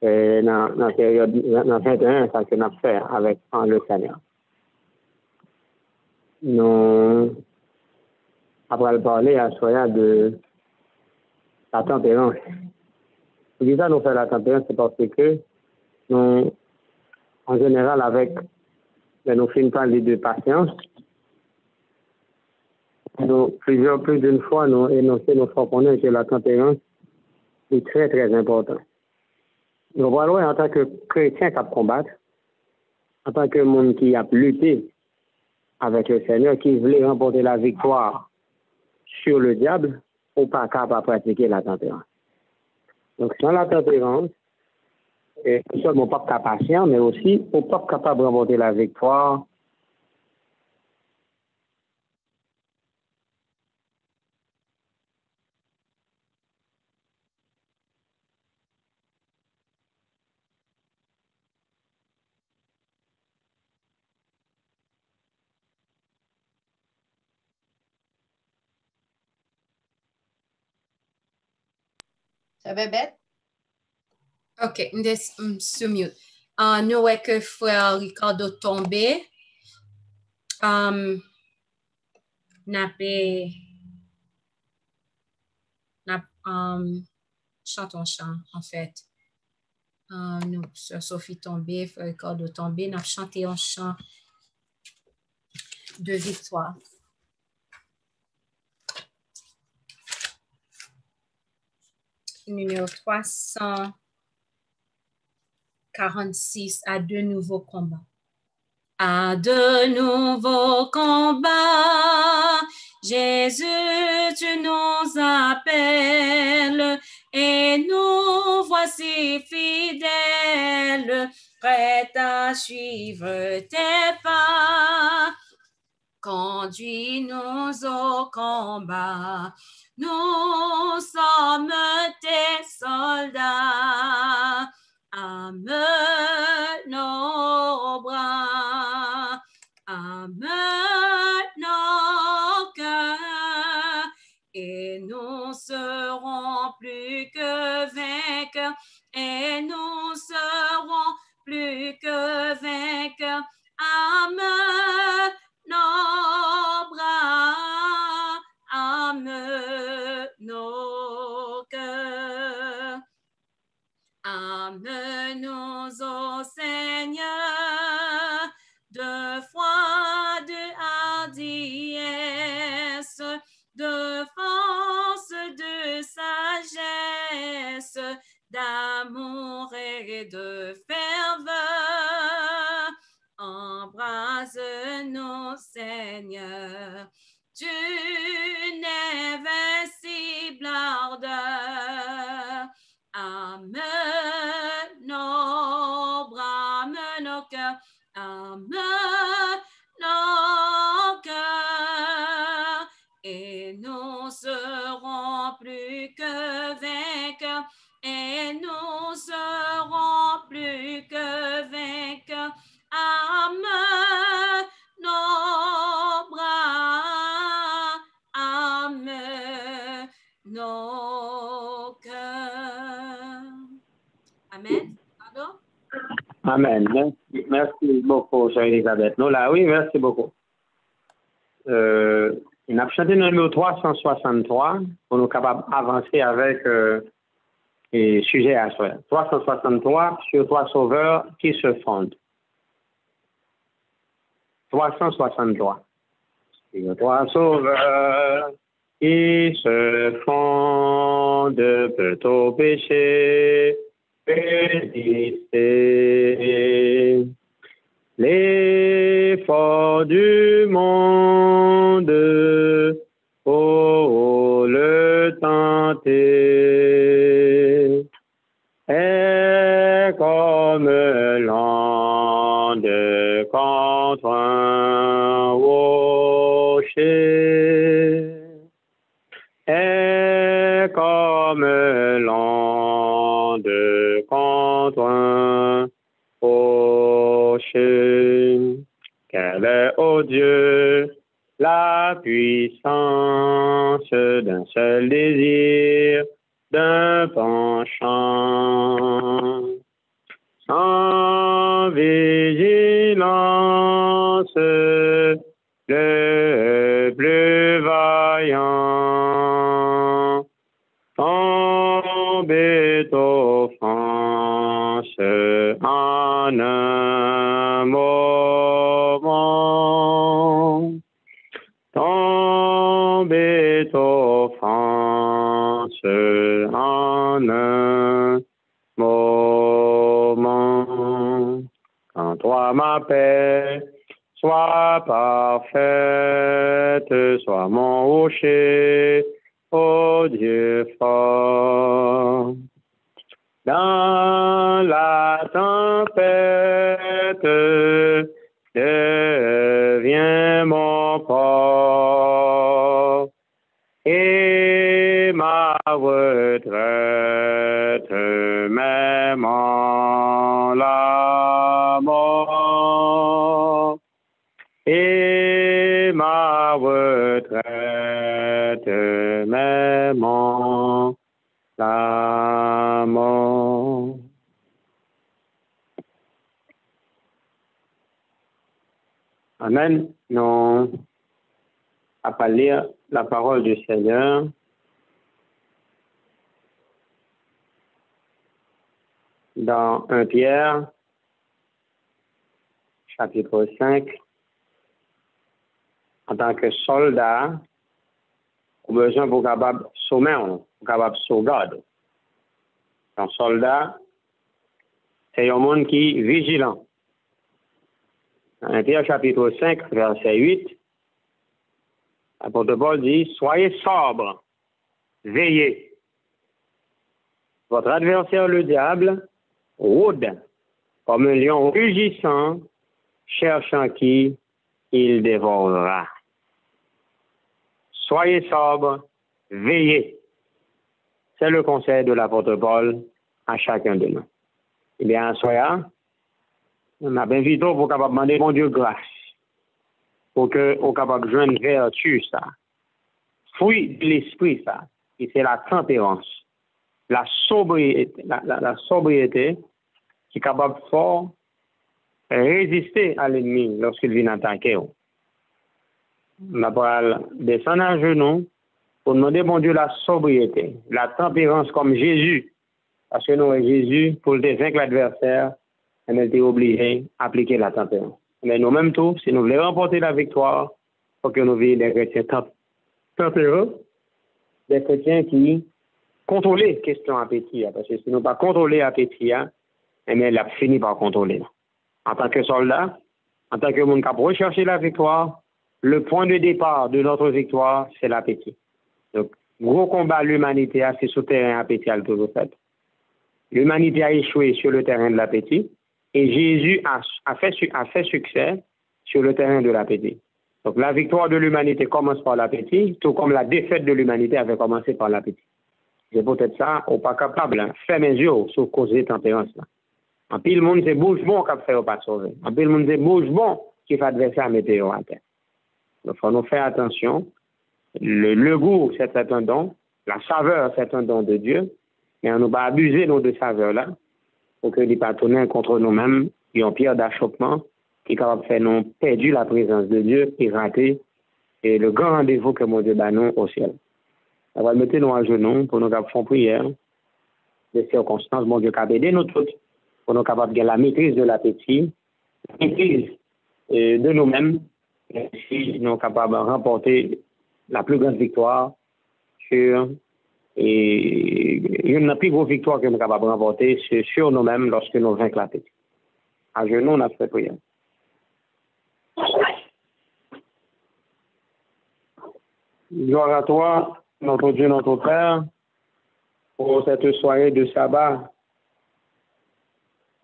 Et dans la période, dans 21, ça que nous avons fait avec le Seigneur. Nous, après parler à Soya de la tempérance. Pour ça, nous faisons la tempérance, c'est parce que nous, en général, avec nous finissons parler de patience. Nous, plus d'une fois, nous énonçons nos fois qu'on que la tempérance est très, très important. Nous voyons en tant que chrétien qui a combattu, en tant que monde qui a lutté avec le Seigneur, qui voulait remporter la victoire sur le diable, ou pas capable de pratiquer la tempérance. Donc, sans la tempérance, non seulement pas patient, mais aussi pas capable de remporter la victoire. Ça va bête? OK, sur mute. Nous voyons que frère Ricardo tombé. Chantons chant, en fait. Nous, sœur Sophie tombé, frère Ricardo tombé. Nous chanté un chant de victoire. Numéro 346, à de nouveaux combats. À de nouveaux combats, Jésus, tu nous appelles et nous voici fidèles, prêts à suivre tes pas. Conduis-nous au combat, nous sommes tes soldats. Amène nos bras, amène nos cœurs, et nous serons plus que vainqueurs, et nous serons plus que vainqueurs. Amène nos bras, amène nos cœurs. Amène-nous au Seigneur de foi, de hardiesse, de force, de sagesse, d'amour et de ferveur. Embrasse-nous, Seigneur, d'une invincible ardeur. Amène nos bras, amène nos cœurs, amène nos cœurs, et nous serons plus que vainqueurs, et nous serons plus que vainqueurs. Amène nos bras, amène nos cœurs. Amen. Pardon? Amen. Merci beaucoup, chère Elisabeth. Nous, là, oui, merci beaucoup. On a chanté le numéro 363 pour nous capables d'avancer avec les sujets à soi. 363 sur trois sauveurs qui se fondent. 363. Trois sauveurs qui se fondent peut au péché résister. L'effort du monde pour le tenter est comme l'onde contre un rocher, est comme l'onde contre un rocher. Quelle est, ô Dieu, la puissance d'un seul désir, d'un penchant, sans vigilance, le plus vaillant tombe offense en un moment. Tombe offense en un moment. toi ma paix. Sois parfaite, sois mon rocher, ô Dieu fort. Dans la tempête, deviens mon port et ma retraite, même en la mort. Et ma retraite, même en la mort. Amen. Nous allons lire la parole du Seigneur dans 1 Pierre, chapitre 5. En tant que soldat, on a besoin pour capable sommer, pour capable sauvegarder. Un soldat, c'est un monde qui est vigilant. En Pierre chapitre 5, verset 8, l'apôtre Paul dit, soyez sobres, veillez. Votre adversaire, le diable, rôde comme un lion rugissant, cherchant qui il dévorera. Soyez sobres, veillez. C'est le conseil de l'apôtre Paul à chacun de nous. Eh bien, soyez, on a invité pour capable demander mon Dieu grâce, pour que on capable de joindre vertu ça, fruit de l'esprit ça, et c'est la tempérance, la sobriété, la sobriété qui est capable fort résister à l'ennemi lorsqu'il vient attaquer. On va descendre à genoux pour demander, mon Dieu, la sobriété, la tempérance comme Jésus. Parce que nous, Jésus, pour le vaincre l'adversaire, on était obligé d'appliquer la tempérance. Mais nous-mêmes tous, si nous voulons remporter la victoire, il faut que nous vivions des chrétiens tempérants, des chrétiens qui contrôlent la question appétit. Parce que si nous pas contrôler l'appétit, il a fini par contrôler. En tant que soldat, en tant que monde qui a recherché la victoire, le point de départ de notre victoire, c'est l'appétit. Donc, gros combat l'humanité, c'est sur le terrain appétit à toujours fait. L'humanité a échoué sur le terrain de l'appétit et Jésus a fait succès sur le terrain de l'appétit. Donc, la victoire de l'humanité commence par l'appétit, tout comme la défaite de l'humanité avait commencé par l'appétit. C'est peut-être ça, on n'est pas capable, faire mes yeux sur cause de tempérance. En pile, le monde, c'est bouge bon qui fait pas sauver. En pile, le monde, c'est bouge bon qui fait adverser à mettre à terre. Donc, il faut nous faire attention. Le goût, c'est un don. La saveur, c'est un don de Dieu. Mais on ne va pas abuser de ces saveurs-là pour que les partenaires contre nous-mêmes qui ont pierre d'achoppement qui est capable de faire nous perdre la présence de Dieu et rater et le grand rendez-vous que mon Dieu bat nous au ciel. On va mettre nous à genoux pour nous faire prière. Des circonstances, mon Dieu, qui a aidé nous tous pour nous capables de la maîtrise de l'appétit, la maîtrise de nous-mêmes, et si nous sommes capables de remporter la plus grande victoire sur une des plus grosses victoires que nous sommes capables de remporter, c'est sur nous-mêmes lorsque nous vaincons l'appétit. À genoux, on a fait prière. Gloire à toi, notre Dieu, notre Père, pour cette soirée de sabbat.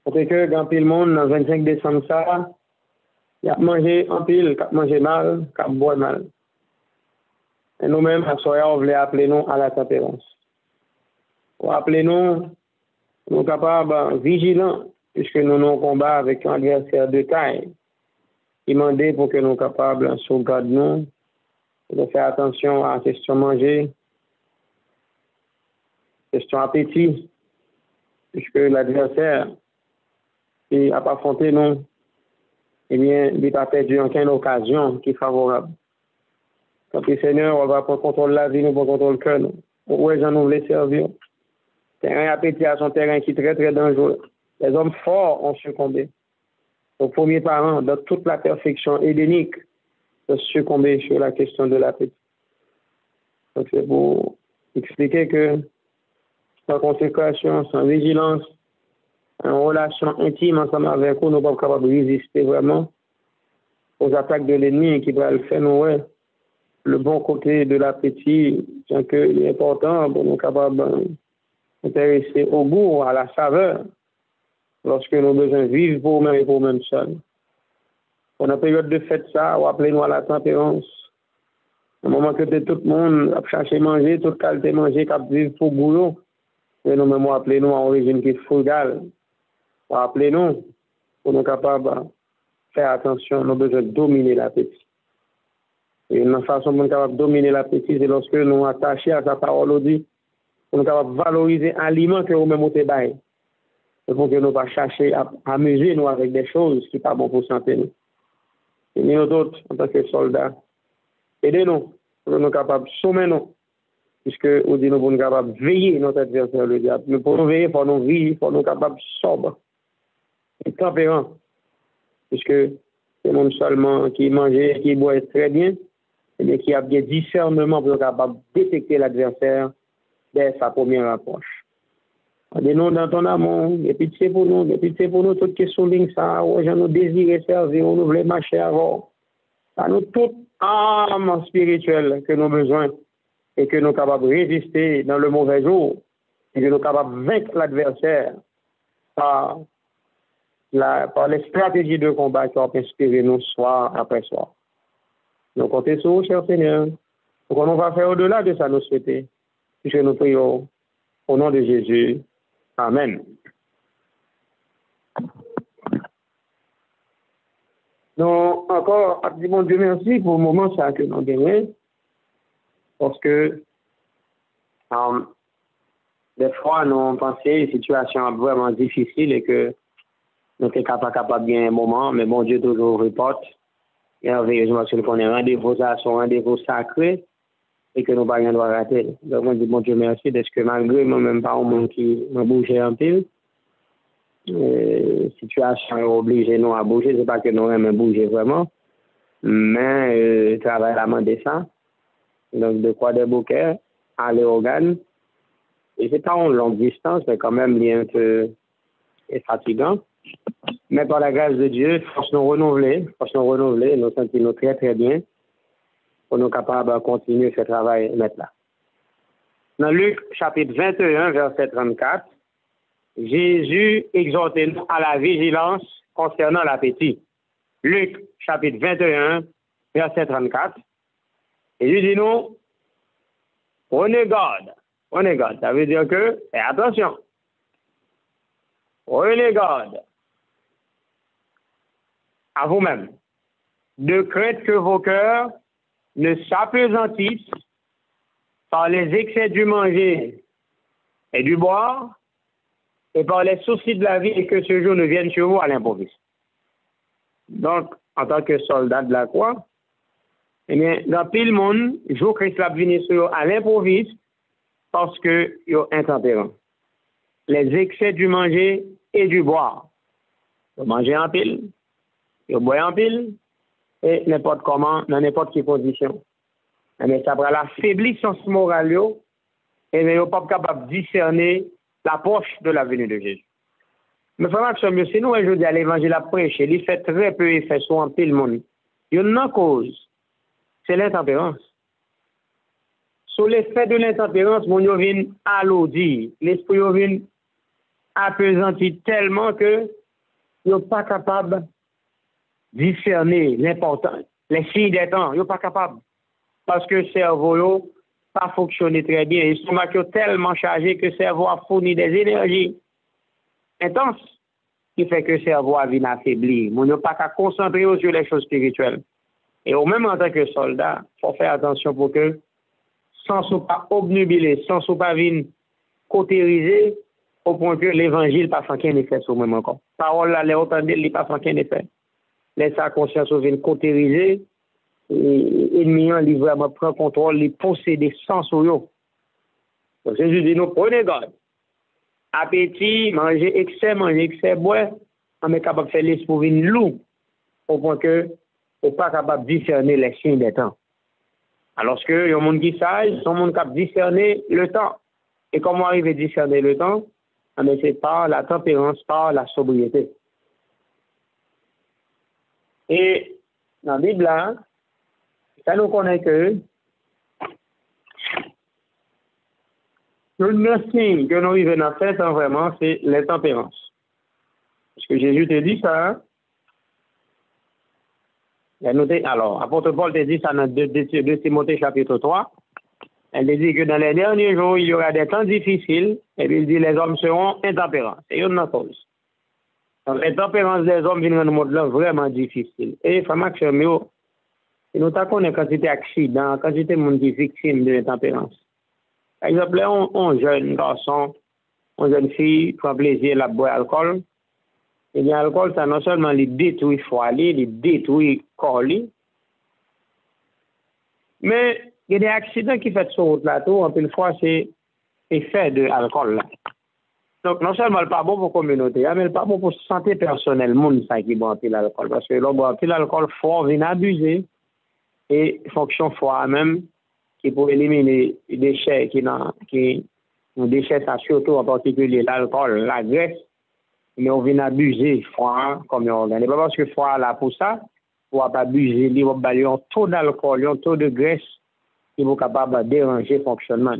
Parce que quand tout le monde, dans le 25 décembre, ça, il a mangé en pile, il a mangé mal, il a boit mal. Et nous-mêmes, à soirée, on voulait appeler nous à la tempérance. Pour appeler nous capables, vigilants, puisque nous avons un combat avec un adversaire de taille. Il m'a demandé pour que nous soyons capables de sauvegarder nous, de faire attention à la question manger, question appétit, puisque l'adversaire qui n'a pas affronté nous, eh bien, il n'a pas perdu aucune occasion qui est favorable. Quand le Seigneur, on va prendre contrôle de la vie, nous prendre contrôle du cœur, nous. Où est-ce que nous voulons servir? Terrain appétit à son terrain qui est très, très dangereux. Les hommes forts ont succombé. Aux premiers parents, dans toute la perfection édénique, ont succombé sur la question de l'appétit. Donc, c'est pour expliquer que sans consécration, sans vigilance, en relation intime ensemble avec vous, nous ne sommes pas capables de résister vraiment aux attaques de l'ennemi qui va le faire nous, ouais, le bon côté de l'appétit, bien qu'il est important pour nous capables d'intéresser au goût, à la saveur, lorsque nous avons besoin de vivre pour nous-mêmes et pour nous-mêmes seuls. Pour la période de fête, ça, rappelez-nous à la tempérance. Au moment que tout le monde a cherché à manger, toute qualité manger, qui a vivre pour goût, et nous-mêmes, rappelez-nous à origine qui est frugale. Rappelez-nous pour nous capables de faire attention, nous avons besoin de dominer l'appétit. Et une façon pour nous capables de dominer l'appétit, c'est lorsque nous attachons à sa parole, dit, pour nous capables de valoriser l'aliment que nous-mêmes avons baillé. Et pour que nous ne pas chercher à amuser nous avec des choses qui ne sont pas bonnes pour santé. Nous. Et nous autres, en tant que soldats, aidez-nous pour nous capables de sommer nous. Puisque nous disons pour nous capables de veiller notre adversaire, le diable. Mais pour nous veiller, il faut nous vivre, il faut nous capables de sobre et tempérant. Puisque c'est le monde seulement qui mange et qui boit très bien, et bien qui a bien discernement pour être capable de détecter l'adversaire dès sa première approche. Aidez-nous dans ton amour, et pitié pour nous, toutes qui soulignent ça, où nous désirons servir, où nous voulons marcher avant. À nous toute âme spirituelle que nous avons besoin et que nous sommes capables de résister dans le mauvais jour et que nous sommes capables de vaincre l'adversaire par les stratégies de combat qui ont inspiré nous soir après soir. Nous comptons sur vous, cher Seigneur, pour qu'on va faire au-delà de ça nous souhaiter, puisque nous prions au nom de Jésus. Amen. Donc, encore, bon Dieu merci pour le moment ça que nous avons gagné, parce que des fois, nous pensons une situation vraiment difficile et que nous sommes capables de gagner un moment, mais bon Dieu toujours reporte. Et merveilleusement, c'est qu'on est rendez-vous à son rendez-vous sacré et que nous ne pas rien rater. Donc, on dit bon Dieu merci, parce que malgré moi-même pas au monde qui m'a bougé un peu, situation est obligée nous à bouger, c'est pas que nous aimons bouger vraiment, mais travail à demander ça. Donc, de quoi des bouquets, aller au GAN. Et c'est pas une longue distance, mais quand même, il est un peu fatigant. Mais par la grâce de Dieu, force nous renouveler, nous sentons très très bien pour nous capables de continuer ce travail maintenant. Dans Luc chapitre 21, verset 34, Jésus exhortait nous à la vigilance concernant l'appétit. Luc chapitre 21, verset 34, et il dit nous, prenez garde. Ça veut dire que, et attention, prenez garde à vous-même, de crainte que vos cœurs ne s'apesantissent par les excès du manger et du boire, et par les soucis de la vie, et que ce jour ne vienne sur vous à l'improviste. Donc, en tant que soldat de la croix, eh bien, dans tout le monde, jour Christ l'a venu sur eux à l'improviste, parce que ils sont intempérants. Les excès du manger et du boire. Ils manger en pile, ils boivent en pile, et n'importe comment, dans n'importe quelle position. Mais ça prend la faiblissance morale, et ils ne sont pas capables de discerner l'approche de la venue de Jésus. Mais vraiment, c'est nous, aujourd'hui, à l'évangile à prêcher, il fait très peu effet sur un pile monde. Il y a une cause, c'est l'intempérance. Sur l'effet de l'intempérance, mon yo vient alourdir, l'esprit yo vient appesantir tellement que yo pas capable discerner l'important, les signes des temps, yo pas capable. Parce que le cerveau yo pas fonctionné très bien. Et son est tellement chargé que le cerveau a fourni des énergies intenses qui fait que le cerveau a vient affaibli. Mon yo pas qu'à concentrer sur les choses spirituelles. Et au même en tant que soldat, il faut faire attention pour que sans ne pas obnubiler, sans ne pas venir cautériser, au point que l'évangile n'a pas fait effet sur moi encore. Parole là, les entendez, il n'a pas fait effet. Laisse sa conscience vient cautériser, et l'ennemi, il vraiment prend contrôle, il possède sans sur eux. Donc Jésus dit, nous prenez garde. Appétit, manger excès, boire, on est capable de faire l'esprit pour une loup, au point que on n'est pas capable de discerner les signes des temps. Alors que il y a des gens qui savent, ils sont capable de discerner le temps. Et comment arriver à discerner le temps? mais c'est par la tempérance, par la sobriété. Et dans la Bible, là, ça nous connaît que le signe que nous vivons dans fait, vraiment, c'est l'intempérance. Parce que Jésus te dit ça. Alors, apôtre Paul te dit ça dans 2 Timothée chapitre 3. Elle dit que dans les derniers jours, il y aura des temps difficiles, et puis il dit les hommes seront intempérants. C'est une cause. Donc, l'intempérance des hommes vient dans le monde là vraiment difficile. Et, femme, nous avons une quantité d'accidents, quantité de monde qui est victime de l'intempérance. Par exemple, un jeune garçon, une jeune fille prend plaisir à boire alcool. Et bien, l'alcool, ça non seulement il détruit le foie, il détruit le corps, mais il y a des accidents qui font sur le plateau, en une fois, c'est effet de l'alcool. Donc, non seulement il n'est pas bon pour la communauté, mais il n'est pas bon pour la santé personnelle, monde qui boit l'alcool. Parce que l'on boit l'alcool, le foie vient abuser et fonction foie même, qui pour éliminer les déchets qui ont déchets, ça surtout en particulier l'alcool, la graisse, mais on vient abuser foie comme un organe. Et pas parce que foie là pour ça, on va pas abuser, il va balayer un taux d'alcool, un taux de graisse qui est capable de déranger le fonctionnement.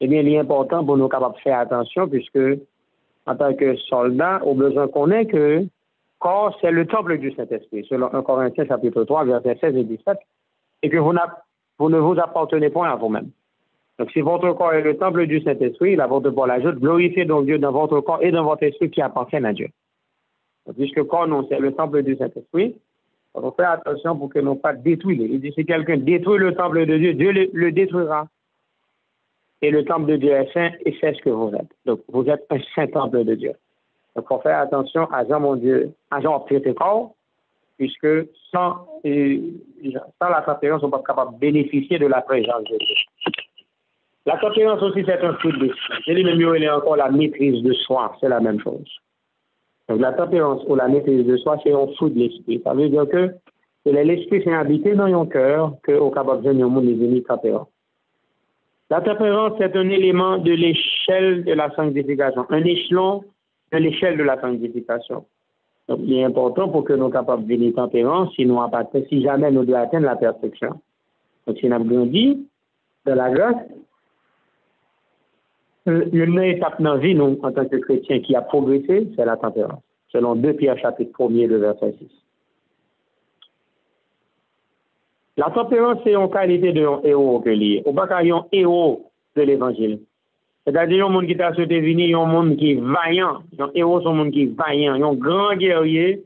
Eh bien, il est important pour nous capables de faire attention, puisque en tant que soldat, on a besoin qu'on ait que corps, c'est le temple du Saint-Esprit, selon 1 Corinthiens chapitre 3, versets 16 et 17, et que vous ne vous appartenez point à vous-même. Donc, si votre corps est le temple du Saint-Esprit, l'apôtre Paul ajoute, glorifiez donc Dieu dans votre corps et dans votre esprit qui appartiennent à Dieu. Donc, puisque corps, non, c'est le temple du Saint-Esprit, on doit faire attention pour que nous pas détruire. Il dit, si quelqu'un détruit le temple de Dieu, Dieu le détruira. Et le temple de Dieu est saint, et c'est ce que vous êtes. Donc, vous êtes un saint temple de Dieu. Donc, il faut faire attention à Jean, mon Dieu, à Jean prêter corps, puisque sans la tempérance, on n'est pas capable de bénéficier de la présence de Dieu. La tempérance aussi, c'est un fruit de l'esprit. C'est lui même, il y a encore la maîtrise de soi, c'est la même chose. Donc, la tempérance ou la maîtrise de soi, c'est un fruit de l'esprit. Ça veut dire que l'esprit s'est habité dans ton cœur, qu'on est capable de venir au monde des ennemis tempérance. La tempérance, c'est un élément de l'échelle de la sanctification, un échelon de l'échelle de la sanctification. Donc, il est important pour que nous soyons capables de venir tempérance, si jamais nous devons atteindre la perfection. Donc, si nous avons grandi dans la grâce, une étape dans la vie, nous, en tant que chrétiens, qui a progressé, c'est la tempérance, selon 2 Pierre chapitre 1er, le verset 6. La tempérance, c'est une qualité de héros que lié. Ou pas qu'il y a un héros de l'évangile. C'est-à-dire, un monde qui t'a souhaité venir, un monde qui est vaillant. Un héros, c'est un monde qui est vaillant. Un grand guerrier,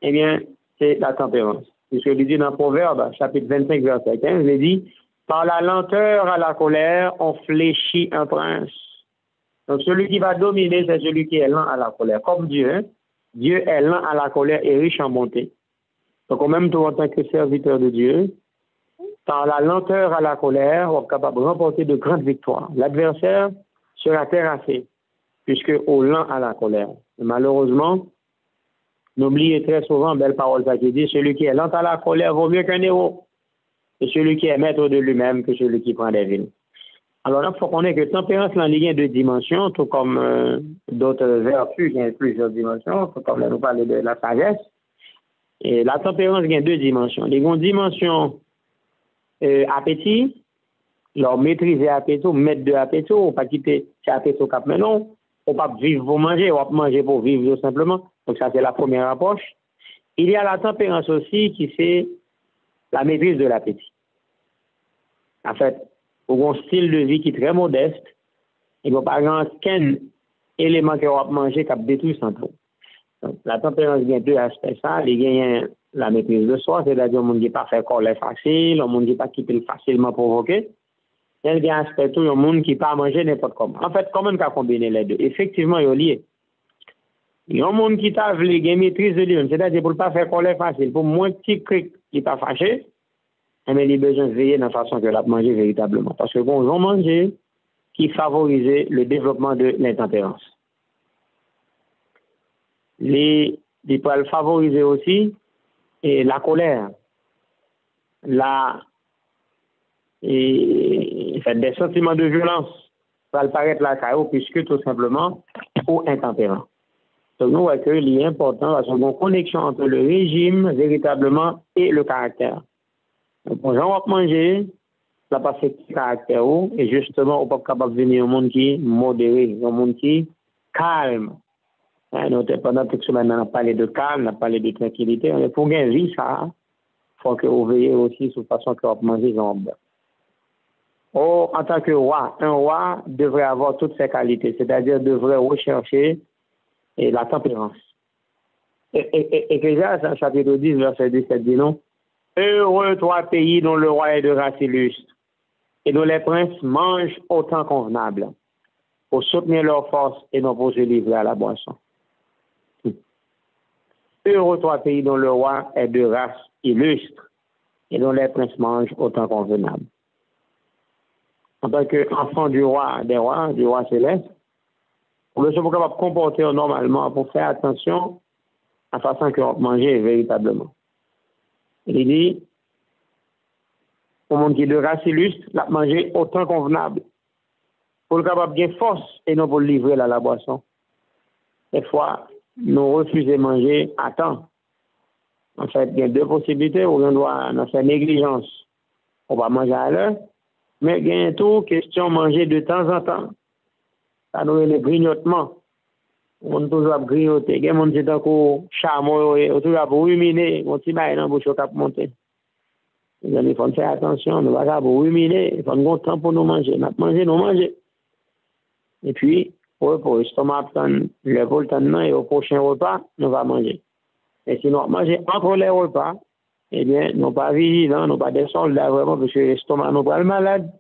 eh bien, c'est la tempérance. Puisque il dit dans Proverbe, chapitre 25, verset 15, il dit, par la lenteur à la colère, on fléchit un prince. Donc, celui qui va dominer, c'est celui qui est lent à la colère. Comme Dieu, hein? Dieu est lent à la colère et riche en bonté. Donc, en même temps, en tant que serviteur de Dieu, par la lenteur à la colère, on est capable de remporter de grandes victoires. L'adversaire sera terrassé, puisque au lent à la colère. Et malheureusement, n'oubliez très souvent, belle parole qui dit, celui qui est lent à la colère vaut mieux qu'un héros. Et celui qui est maître de lui-même que celui qui prend des villes. Alors là, il faut qu'on ait que tempérance, là, il y a 2 dimensions, tout comme d'autres vertus, il y a plusieurs dimensions, tout comme là, nous parlons de la sagesse. Et la tempérance, il y a 2 dimensions. Il y a une dimension appétit, leur maîtriser appétit, mettre de appétit, ou pas quitter cet appétit cap maintenant, ou pas vivre pour manger, ou pas manger pour vivre tout simplement. Donc ça, c'est la première approche. Il y a la tempérance aussi qui c'est la maîtrise de l'appétit. En fait, pour un style de vie qui est très modeste, il ne va pas avoir aucun élément qu'on va manger qui détruit sans trop. Donc, la tempérance vient 2 aspects. Ça, il y a la maîtrise de soi, c'est-à-dire le monde qui n'est pas fait colère facile, le monde qui n'est pas quitté facilement provoqué. Il y a un aspect tout le monde qui ne peut pas manger n'importe comment. En fait, comment on peut combiner les deux? Effectivement, ils sont liés. Il y a un monde qui t'a voulu maîtrise de lui, c'est-à-dire pour ne pas faire colère facile, pour moins petit cric qui n'est pas fâché, mais il a besoin de veiller de la façon que l'a manger véritablement. Parce que bon, ils ont mangé qui favorisait le développement de l'intempérance. Ils peuvent favoriser aussi la colère, des sentiments de violence. va le paraître la caillou puisque tout simplement, ou intempérant. Donc, nous voyons qu'il est important parce qu'on a une connexion entre le régime véritablement et le caractère. Donc, quand on va manger, la passe caractère et justement, on peut pas capable de venir au monde qui est modéré, au monde qui est calme. Nous, pendant toute semaine, on a parlé de calme, on a parlé de tranquillité. Mais pour gagner ça, il faut que vous veillez aussi sur la façon que vous mangez. Oh, en tant que roi, un roi devrait avoir toutes ses qualités, c'est-à-dire devrait rechercher la tempérance. Ecclésiaste, chapitre 10, verset 17, dit non. Heureux toi pays dont le roi est de race illustre, et dont les princes mangent autant convenable, pour soutenir leur force et non pour se livrer à la boisson. Heureux toi pays dont le roi est de race illustre, et dont les princes mangent autant convenable. En tant qu'enfant du roi céleste, on ne se peut pas comporter normalement pour faire attention à la façon qu'on mange véritablement. Il dit, au monde qui est de race illustre, la manger autant convenable. Pour le capable bien force et non pour le livrer à la boisson. Des fois, nous refusons de manger à temps. En fait, il y a deux possibilités où on doit, dans sa négligence, on va manger à l'heure, mais il y a tout question de manger de temps en temps. Ça nous est le grignotement. On toujours grignoter. Il y a des gens qui sont encore chameaux, on toujours ruminer, on s'y met dans la bouche au cap monter. Il faut faire attention, nous ne va pas ruminer, il faut un temps pour nous manger. Nous manger. Et puis, pour l'estomac, le voltanement et au prochain repas, nous va manger. Et sinon, manger entre les repas, eh bien, nous pas vigilants, nous pas des soldats vraiment, parce que l'estomac nous pas malade.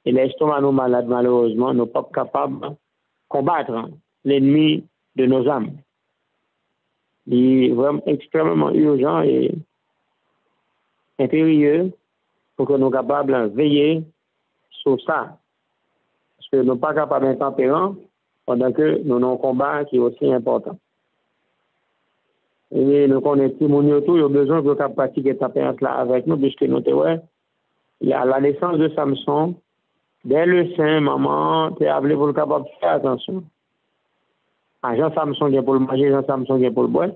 Et l'estomac nous malade, malheureusement, nous pas capables de combattre l'ennemi de nos âmes. Il est vraiment extrêmement urgent et impérieux pour que nous soyons capables de veiller sur ça. Parce que nous ne sommes pas capables d'être tempérants pendant que nous avons un combat qui est aussi important. Et nous connaissons Timounio tout, il y a besoin de pratiquer cette tempérance là avec nous, puisque nous avons il y a la naissance de Samson. Dès le sein, maman, tu es appelé pour le capable de faire attention. Jean Samson vient pour le manger, Jean Samson vient pour le boire.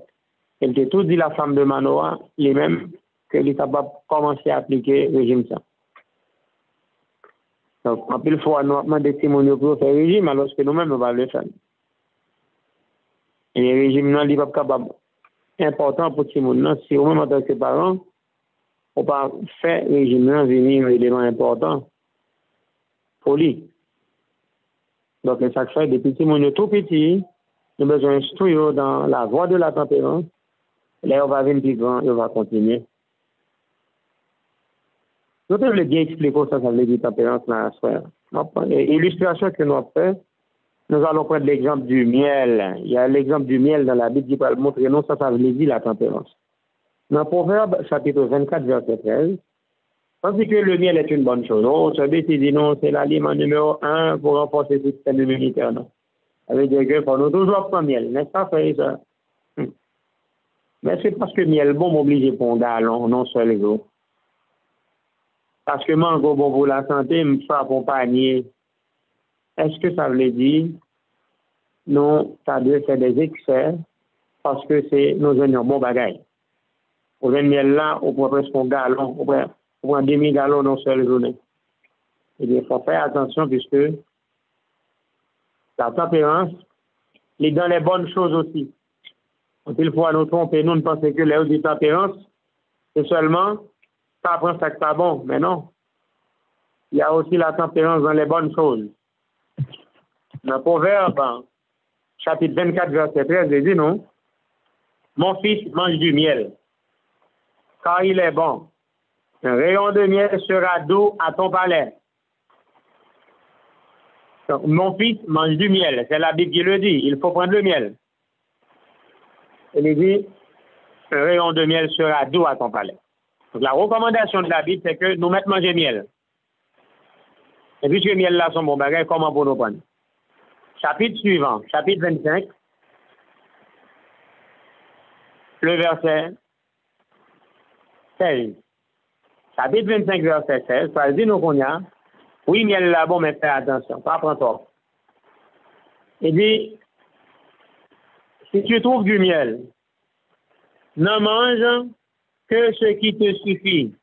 Elle t'a tout dit la femme de Manoah, les mêmes que les capable de commencer à appliquer le régime ça. Donc, en pile fois, nous avons des témoignages pour faire le régime, alors que nous-mêmes, nous ne le faire. Et le régime, non, il n'est pas capable. Important pour tout le monde, si vous-même, en tant que parents, on ne peut pas faire le régime, venir un élément important pour lui. Donc, ça fait des petits témoignages tout petits, nous avons besoin d'instruire dans la voie de la tempérance. Là, on va venir plus grand et on va continuer. Nous devons bien expliquer ça veut dire tempérance dans la sphère. L'illustration que nous avons fait, nous allons prendre l'exemple du miel. Il y a l'exemple du miel dans la Bible qui va montrer non, ça veut dire la tempérance. Dans Proverbe, chapitre 24, verset 13, tandis que le miel est une bonne chose. On se dit non, c'est l'aliment numéro 1 pour renforcer le système immunitaire. Non. Ça veut dire que pour nous toujours prendre miel, n'est-ce pas, frère ça? Mais c'est parce que miel bon m'oblige pour un gallon, non seul jour. Parce que mango bon pour la santé, me faut accompagner. Est-ce que ça veut dire non, ça doit faire des excès parce que c'est nos oignons bon bagaille. Au miel là, on prend presque un gallon, on prend demi-gallon dans une seule journée. Il faut faire attention puisque la tempérance est dans les bonnes choses aussi. Il faut nous tromper, nous ne pensons que les de tempérance, c'est seulement ça prend ça que pas bon, mais non. Il y a aussi la tempérance dans les bonnes choses. Dans Proverbe, chapitre 24, verset 13, il dit non. Mon fils mange du miel, car il est bon. Un rayon de miel sera doux à ton palais. Donc, mon fils mange du miel. C'est la Bible qui le dit. Il faut prendre le miel. Il dit, un rayon de miel sera doux à ton palais. Donc, la recommandation de la Bible, c'est que nous mettons manger miel. Et puisque le miel là sont bons bagages, comment pour nous prendre? Chapitre suivant, chapitre 25, le verset 16. Chapitre 25, verset 16, ça dit nous qu'on y a, Oui, miel là, bon, mais fais attention, pas prendre trop. Il dit, si tu trouves du miel, ne mange que ce qui te suffit,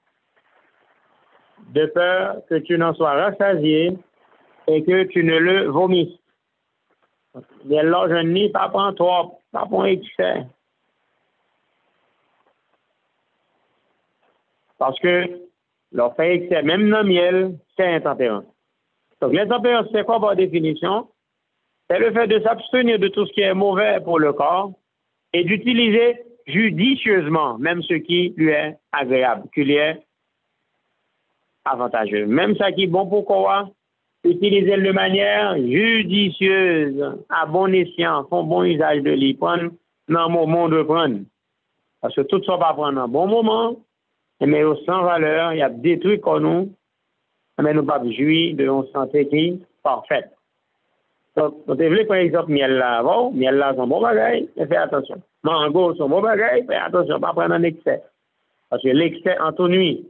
de peur que tu n'en sois rassasié et que tu ne le vomisses. Miel là, je n'y pas prendre trop, pas prendre excès. Parce que leur fait excès, même dans le miel, c'est intempérance. Donc, l'intempérance, c'est quoi par définition? C'est le fait de s'abstenir de tout ce qui est mauvais pour le corps et d'utiliser judicieusement même ce qui lui est agréable, qui lui est avantageux. Même ça qui est bon pour quoi? Utiliser de manière judicieuse, à bon escient, font bon usage de l'y prendre dans le moment de prendre. Parce que tout ça va prendre un bon moment, mais sans valeur, il y a des trucs qu'on nous, mais nous pas jouir de une santé qui est parfaite. Donc, vous devez par exemple miel là, bon, miel là, son bon bagage, mais faites attention. Mango, son bon bagage, faites attention, pas prendre un excès. Parce que l'excès ennuie.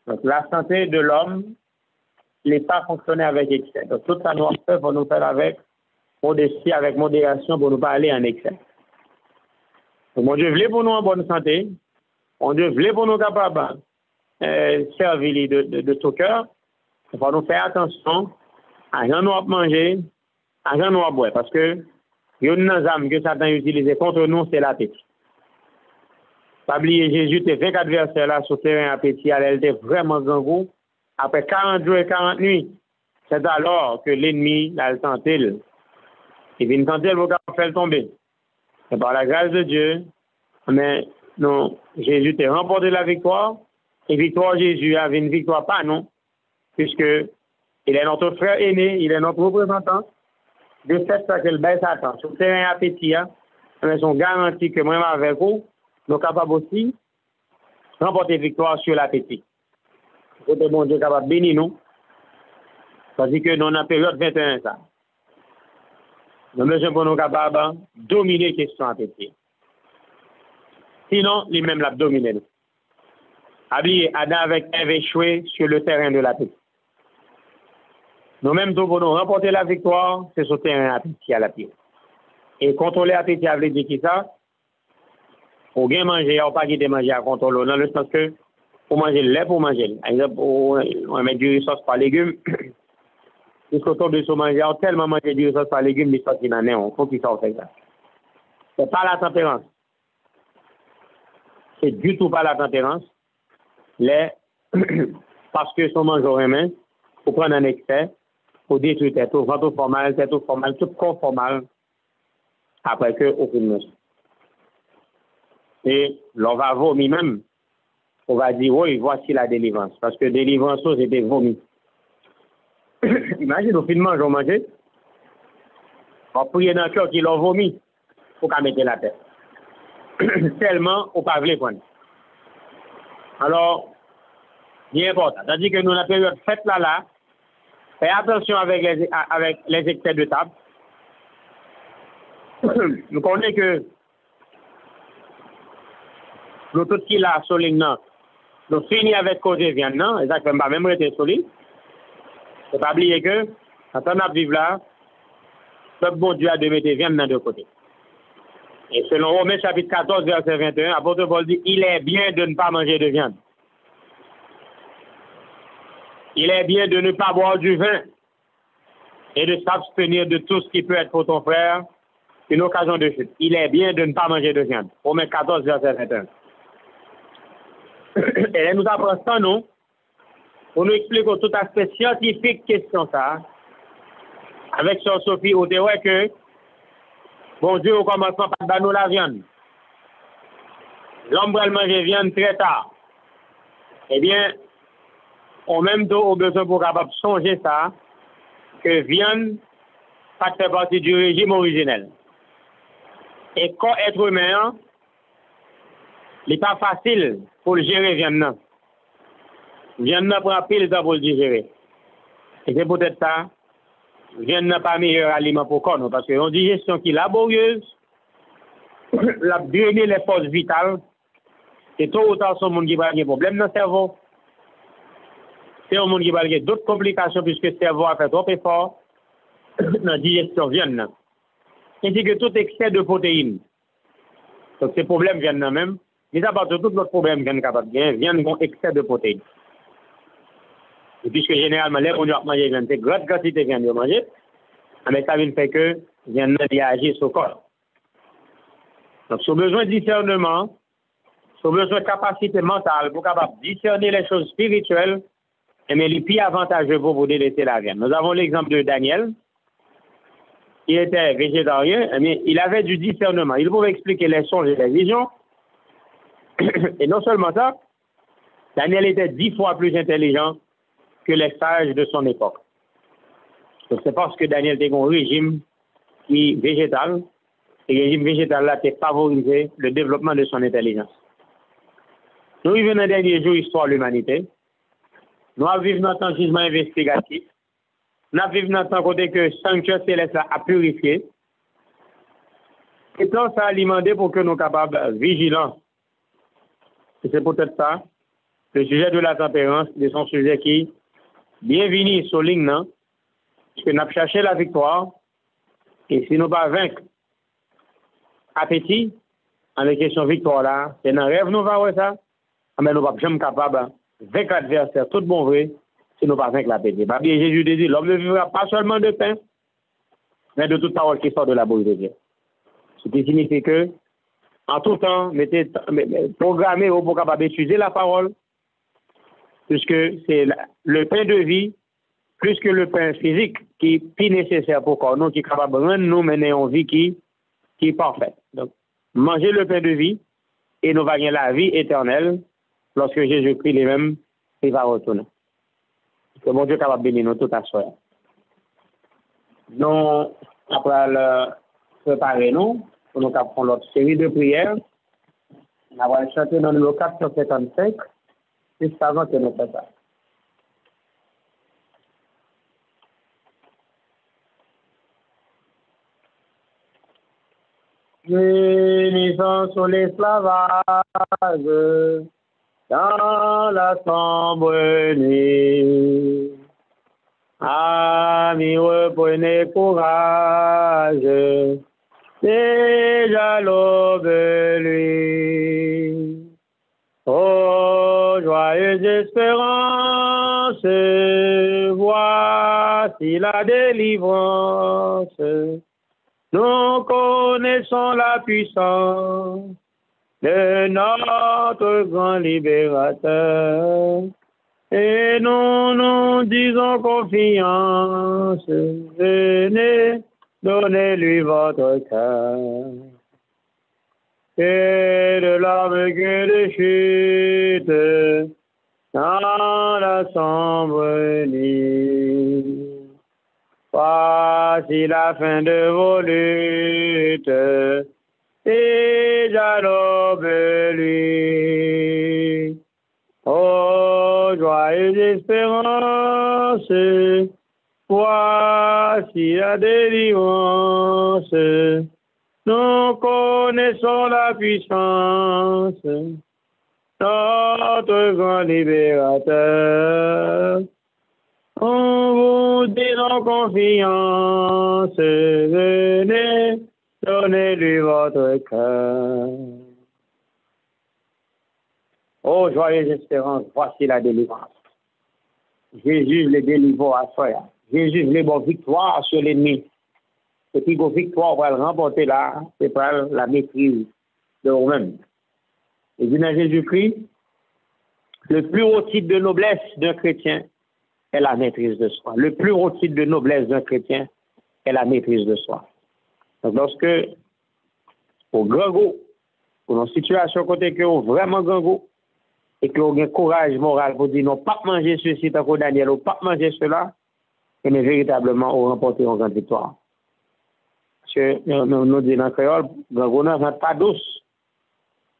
Donc, la santé de l'homme n'est pas fonctionner avec excès. Donc, tout ça, nous fait pour nous faire avec modestie, avec modération, pour ne pas aller en excès. Donc, mon Dieu voulait pour nous en bonne santé. Mon Dieu voulait pour nous capables servir de tout cœur. Il faut nous faire attention à ce nous manger, à ce nous boire. Parce que il y a une arme que Satan utilise contre nous, c'est l'appétit. Pas oublier, Jésus était 24 versets là sur le terrain appétit, elle était vraiment grand goût. Après 40 jours et 40 nuits, c'est alors que l'ennemi l'a tenté. Il vient tenter le faire tomber. Et par la grâce de Dieu, mais non, Jésus a remporté la victoire. Et victoire Jésus avait une victoire pas non, puisque il est notre frère aîné, il est notre représentant. De fait, ça que le baisse Satan. Sur le terrain appétit, mais sont garantis que moi avec vous, nous sommes capables aussi de remporter victoire sur l'appétit. C'est de bon Dieu capable de bénir nous. Parce que dans la période 21, ça. Nous sommes pour nous capables de dominer la question appétit. Sinon, lui-même l'a dominé. Adam avec Ève échoué sur le terrain de l'appétit. Nous-mêmes, pour nous remporter la victoire, c'est sur le terrain appétit à la pied. Et contrôler l'appétit, ça veut dire qui ça? Pour bien manger, ou pas quitter manger à contrôler, dans le sens que pour manger le lait, pour manger. Par exemple, on met du sauce par légumes. Jusqu'au tour de ce manger, on tellement manger du sauce par légumes, mais ça, il en est, on faut qu'il sorte ça. C'est pas la tempérance. C'est du tout pas la tempérance. Parce que son mangeur humain, pour prendre un excès, pour détruire tout, ventre formal, tout corps formal, après que aucune notion. Et l'on va vomir même. On va dire, oui, voici la délivrance. Parce que délivrance, c'était vomi. Imagine, au final, on manger. On prier dans le cœur qui l'ont vomi pour qu'à mettre la tête. Tellement, on ne peut pas le prendre. Alors, bien important. C'est-à-dire que nous, la période faite là, faites attention avec les excès de table. Nous connaissons que nous, tout ce qui est là, solide, nous finissons avec cause de viande, non? Et ça ne peut pas même rester solide. Il ne faut pas oublier que, quand on a vivre là, le bon Dieu a de mettre viande dans deux côtés. Et selon Romains chapitre 14, verset 21, l'apôtre Paul dit, il est bien de ne pas manger de viande. Il est bien de ne pas boire du vin et de s'abstenir de tout ce qui peut être pour ton frère une occasion de chute. Il est bien de ne pas manger de viande. Romains 14, verset 21. Et là, nous apprenons ça, non? On nous explique tout aspect scientifique question ça. Avec Sœur Sophie, on dit que bon Dieu, au commencement, pas de nous la viande. L'homme va manger viande très tard. Eh bien, en même temps, on a besoin pour capable songer ça, que viande pas fait partie du régime originel. Et quand être humain, il n'est pas facile pour le gérer viande. Viande n'a pas pile de temps pour le digérer. Et c'est peut-être ça, viande n'a pas meilleur aliment pour corps, parce que une digestion qui est laborieuse, la drainer les forces vitales, et tôt ou tard, son monde qui va avoir des problèmes dans le cerveau. C'est un monde qui va avoir d'autres complications puisque le cerveau a fait trop effort dans la digestion viande. Ainsi que tout excès de protéines. Donc ces problèmes viennent là même. Mais à part de tout notre problème viennent capable viennent avec excès de protéines. Et puisque généralement, les gens qui mangent viande, c'est grande quantité de viande de manger, mais ça vient faire que viande réagir sur le corps. Donc, sur besoin de discernement, sur besoin de capacité mentale pour capable discerner les choses spirituelles, mais les plus avantageux pour vous délaisser la viande. Nous avons l'exemple de Daniel, qui était végétarien, mais il avait du discernement. Il pouvait expliquer les songes et les visions. Et non seulement ça, Daniel était 10 fois plus intelligent que les sages de son époque. Donc, c'est parce que Daniel était un régime qui est végétal, et le régime végétal là, a favorisé le développement de son intelligence. Nous vivons dans les derniers jours histoire de l'humanité. Nous vivons dans un jugement investigatif. Nous vivons dans un côté que le sanctuaire céleste a purifié. Et tout ça a alimenté pour que nous soyons capables de vigilants. Et c'est peut-être ça, le sujet de la tempérance, de son sujet qui, bienvenue sur ligne, parce que nous avons cherché la victoire, et si nous ne pas vaincre appétit, en la question victoire là, c'est dans le rêve nous va voir ça, mais nous ne sommes pas jamais capables de vaincre l'adversaire, tout bon vrai, si nous ne pas vaincre l'appétit. Parce que Jésus dit, l'homme ne vivra pas seulement de pain, mais de toute parole qui sort de la bouche de Dieu. Ce qui signifie que, en tout temps, programmez pour capable d'étudier la parole, puisque c'est le pain de vie, plus que le pain physique, qui est plus nécessaire pour corps, nous, qui est capable de rendre nous mener une vie qui est parfaite. Donc, manger le pain de vie, et nous allons gagner la vie éternelle, lorsque Jésus-Christ lui-même, il va retourner. Que mon Dieu est capable de bénir nous tout à soi. Donc, après le préparer nous, pour nous faire notre série de prières, on va chanter dans le 455, juste avant que nous fassions ça. Gémissant sur l'esclavage, dans la sombre nuit. Amis, reprenez courage, déjà l'aube lui. Oh, joyeuse espérance, voici la délivrance. Nous connaissons la puissance de notre grand libérateur. Et nous disons confiance, venez, donnez-lui votre cœur. Et de larmes que de chute dans la sombre nuit. Voici la fin de vos luttes, déjà l'aube lui. Oh, joyeuse espérance, voici la délivrance. Nous connaissons la puissance, notre grand libérateur. On vous dit en confiance, venez, donnez-lui votre cœur. Oh, joyeuse espérance, voici la délivrance. Jésus les délivre à soi. Jésus les bonnes victoires sur l'ennemi. Et puis, vos victoires vont remporter là, c'est par la maîtrise de vous-même. Et dit dans Jésus-Christ, le plus haut titre de noblesse d'un chrétien est la maîtrise de soi. Le plus haut titre de noblesse d'un chrétien est la maîtrise de soi. Donc, lorsque, au grand goût, pour une situation côté que vraiment grand goût, et que vous avez courage moral pour dire non, pas manger ceci, tant que Daniel, ou pas manger cela, et mais véritablement, on remporte une grande victoire. Parce que nous disons dans le créole, grand goût n'est pas douce.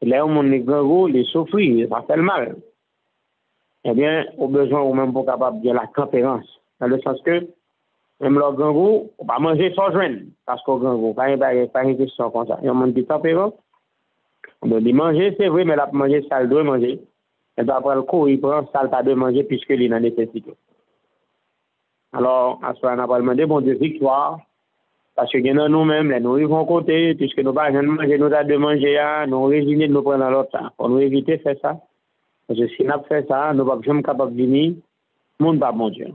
Là où on est grand goût, il souffre, ça fait le mal. Eh bien, au besoin ou même pour capable de la tempérance. Dans le sens que, même le grand goût, on va manger sans joindre. Parce qu'au grand goût, pas une question comme ça. Il y a un monde qui tempérance. On doit dire manger, c'est vrai, mais la manger, ça le doit manger. Et après le coup, il prend ça pas de manger puisque il a nécessité. Alors, à ce moment-là, on va demander, bon Dieu, victoire. Parce que nous-mêmes, nous vivons côté, puisque nous pas manger, nous avons de manger, nous résigner de nous prendre dans l'autre. On nous éviter de faire ça. Parce que si nous fait ça, nous ne sommes pas jamais capables de venir, nous ne pas bon Dieu.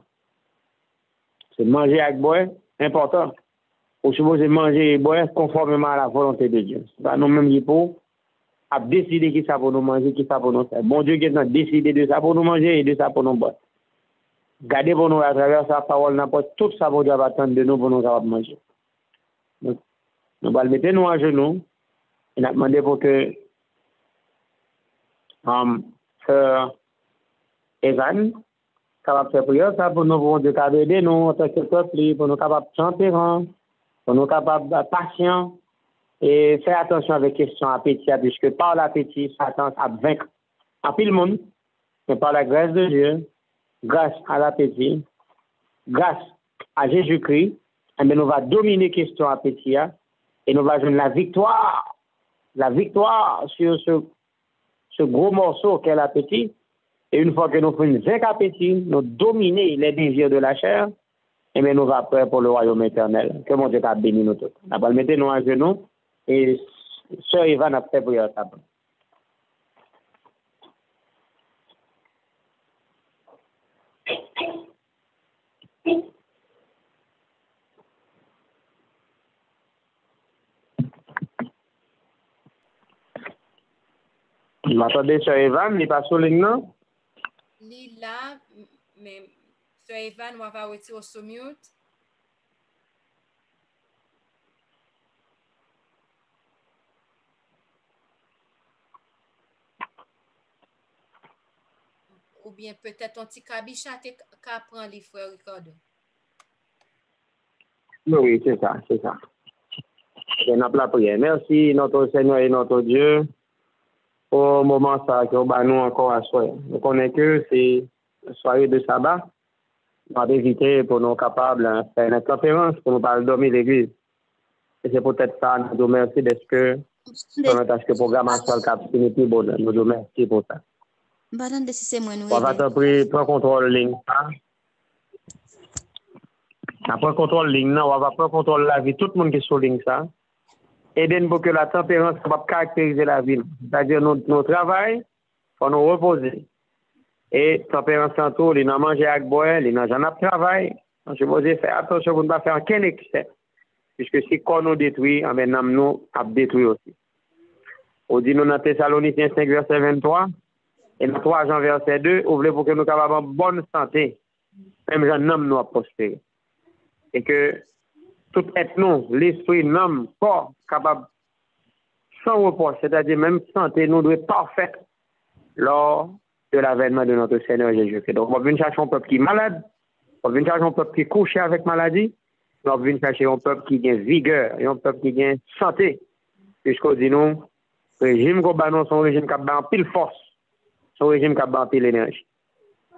C'est manger avec boire, important. Pour supposer manger et boire conformément à la volonté de Dieu. C'est pas nous-mêmes qui pour décider qui ça pour nous manger, qui ça pour nous faire. Bon Dieu qui a décidé de ça pour nous manger et de ça pour nous boire. Gardez pour nous à travers sa parole, n'importe tout ça pour Dieu va attendre de nous pour nous capables de manger. Donc, nous allons mettre nous à genoux et nous demander pour que Sœur Evan capable faire prière ça pour nous pour Dieu aider nous en tant que peuple pour nous capables de chanter, pour nous capables de patient et faire attention avec question appétit puisque par l'appétit Satan a vaincre en pile monde mais par la grâce de Dieu grâce à l'appétit grâce à Jésus-Christ et nous va dominer question appétit et nous va jouer la victoire sur ce gros morceau qu'est l'appétit. Et une fois que nous faisons 5 appétits, nous dominer les désirs de la chair, et bien nous va prêt pour le royaume éternel. Que mon Dieu t'a béni nous tous. Nous allons mettre nous à genoux et Sœur Eva n'a fait prière ça. Vous m'entendez, Sœur Evan, il n'est pas sur le ligne, non? Li là, mais Sœur Evan, on va retirer au mute. Ou bien peut-être un petit cabicha qu'à prendre les frères Ricardo. Oui, c'est ça, c'est ça. On a la prière. Merci, notre Seigneur et notre Dieu, pour le moment ça que nous encore à soi. Nous connaissons que c'est la soirée de sabbat. On va éviter pour nous capables de faire une conférence pour nous parler dormir l'église. Et c'est peut-être ça, nous nous remercions de ce que le programme actuel cap fini plus bon. Nous nous remercions pour ça. On va t'en prier, prends contrôle ligne. Après contrôle ligne, on va prendre contrôle de la vie. Tout le monde qui est sur ligne ça. Aidez-nous pour que la tempérance va caractériser la vie. C'est-à-dire nos travail, pour nous reposer. Et tempérance en tout, il n'a mangé avec boire, il n'a jamais travail. Je vous ai fait attention pour ne pas faire aucun excès. Puisque si quand nous détruit, nous avons détruit aussi. On dit nous dans Thessaloniciens 5, verset 23, et dans 3 Jean, verset 2, on voulait pour que nous soyons en bonne santé, même Jean nous nous prospérer. Et que tout être nous, l'esprit, l'homme, corps, capable, sans repos, c'est-à-dire même santé, nous doit être parfaite lors de l'avènement de notre Seigneur Jésus-Christ. Donc, on va venir chercher un peuple qui est malade, on va venir chercher un peuple qui est couché avec maladie, on va venir chercher un peuple qui a vigueur, un peuple qui a santé. Puisqu'on dit nous, le régime qu'on bat, c'est un régime qui a en pile force, c'est un régime qui a en pile énergie.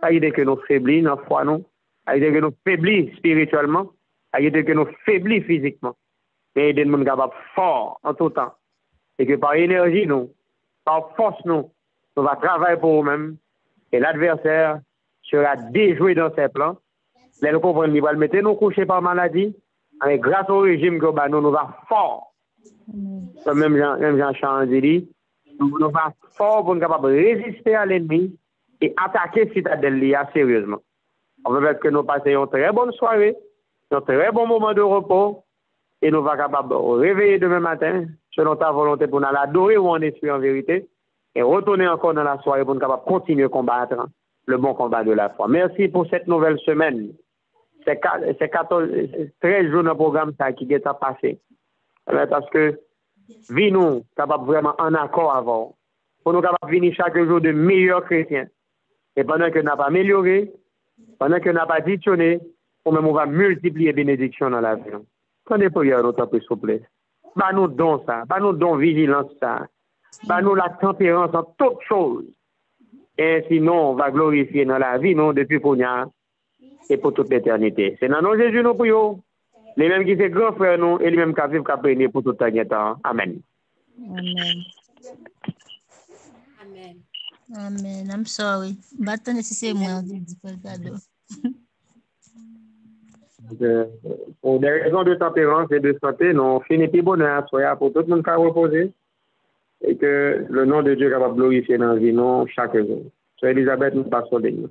Ça veut dire que nous faiblissons dans la foi, nous. Ça veut dire que nous faiblissons spirituellement. Ça veut dire que nous faiblissons physiquement. Mais il y a des gens qui sont forts en tout temps. Et que par énergie, nous, par force, nous allons travailler pour nous-mêmes. Et l'adversaire sera déjoué dans ses plans. Là, nous comprenons, il va le mettre nous coucher par maladie. Et grâce au régime que nous allons fort. Même Jean-Charles dit, nous allons fort pour nous capables de résister à l'ennemi et attaquer Citadelle Lia sérieusement. On veut que nous passions une très bonne soirée, un très bon moment de repos, et nous allons capables de réveiller demain matin, selon ta volonté, pour nous adorer ou en esprit en vérité, et retourner encore dans la soirée pour nous capables de continuer à combattre le bon combat de la foi. Merci pour cette nouvelle semaine. C'est 13 jours dans le programme ça, qui est passé. Parce que, vie nous, capable vraiment en accord avant, pour nous capables de venir chaque jour de meilleurs chrétiens. Et pendant que nous n'avons pas amélioré, pendant que nous n'avons pas additionné, ou même on va multiplier bénédictions dans la vie. Prenez prière, notre peu, s'il vous plaît. Bah nous don ça, bah nous don vigilance ça, bah nous la tempérance en toutes choses. Et sinon, on va glorifier dans la vie, non, depuis qu'on y a, et pour toute l'éternité. C'est dans nos Jésus, nous prions. Les mêmes qui sont grands frères, nous, et les mêmes qui vivent, qui prennent pour tout le temps. Amen. Amen. Amen. Amen. I'm sorry. Maintenant, si c'est moi, on dit pas le cadeau. Pour des raisons de tempérance et de santé, nous finissons bonheur à soi pour tout le monde qui a reposé et que le nom de Dieu est capable de glorifier dans la vie non chaque jour. Soeur Elisabeth, nous passons de nous.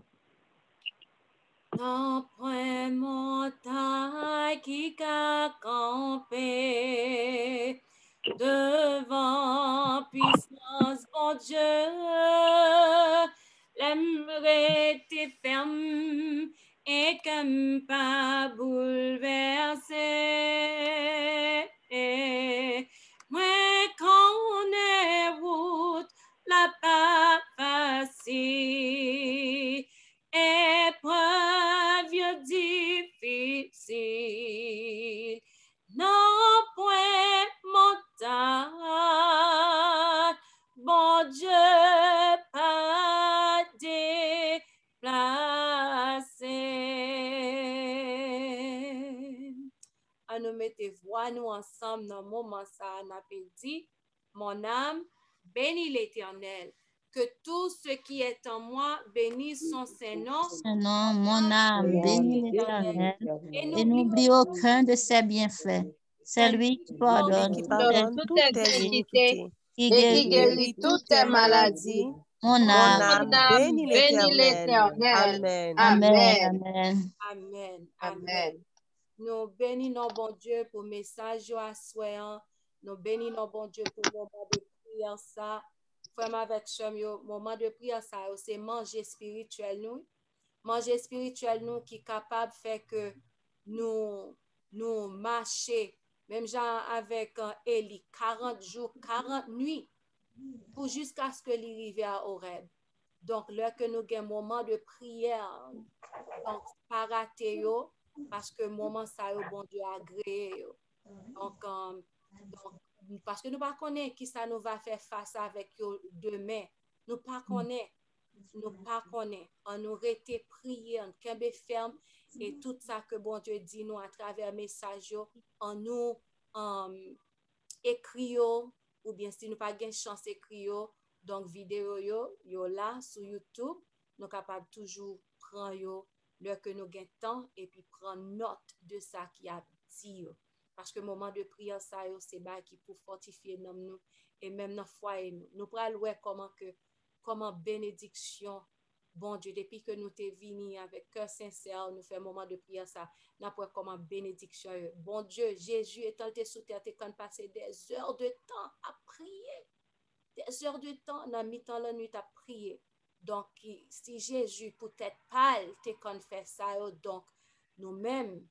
Non point montagne qui a campé devant puissance, bon Dieu, l'aimerait tes ferme et comme pas bouleversé. Moi connais route la pas facile, épreuve difficile, non point montagne, bon Dieu pas déplacé. À nous mettre voix nous ensemble dans le moment ça n'a pas dit, mon âme bénit l'Éternel. Que tout ce qui est en moi bénisse son Saint-Nom. Sinon, mon âme bénit l'Éternel et n'oublie aucun de ses bienfaits. C'est lui qui pardonne toutes tes iniquités qui et qui guérit guérit toutes tes maladies. mon âme. Mon âme bénit l'Éternel. Amen. Amen. Amen. Amen. Amen. Nous bénissons bon Dieu pour le message à soi. Nous bénissons bon Dieu pour le moment de prière ça. Frère avec le moment de prière ça, c'est manger spirituel nous. Manger spirituel nous qui est capable de faire que nous marcher. Même genre avec Élie, 40 jours, 40 nuits, pour jusqu'à ce que l'arrive à Horeb. Donc, là que nous avons un moment de prière, donc, pas rater yo, parce que moment ça, bon Dieu a agréé. Donc, parce que nous ne connaissons pas qui ça nous va faire face avec yo demain. Nous ne connaissons pas. On nous rete prier, on kembe ferme et tout ça que bon Dieu dit nous à travers message en nous écrit ou bien si nous pas gain chance écrit donc vidéo yo là sur YouTube nous capable toujours prendre yo le que nous gain temps et puis prendre note de ça qui a dit parce que moment de prière ça c'est ba qui pour fortifier nous et même dans foyer nous pral ouais comment bénédiction bon Dieu, depuis que nous t'es venu avec cœur sincère, nous faisons un moment de prière ça, nous avons comme bénédiction. Bon Dieu, Jésus étant sous terre, t'es quand passé des heures de temps à prier. Des heures de temps, dans mi-temps la nuit à prier. Donc, si Jésus peut-être pâle, t'es quand fait ça, donc nous-mêmes,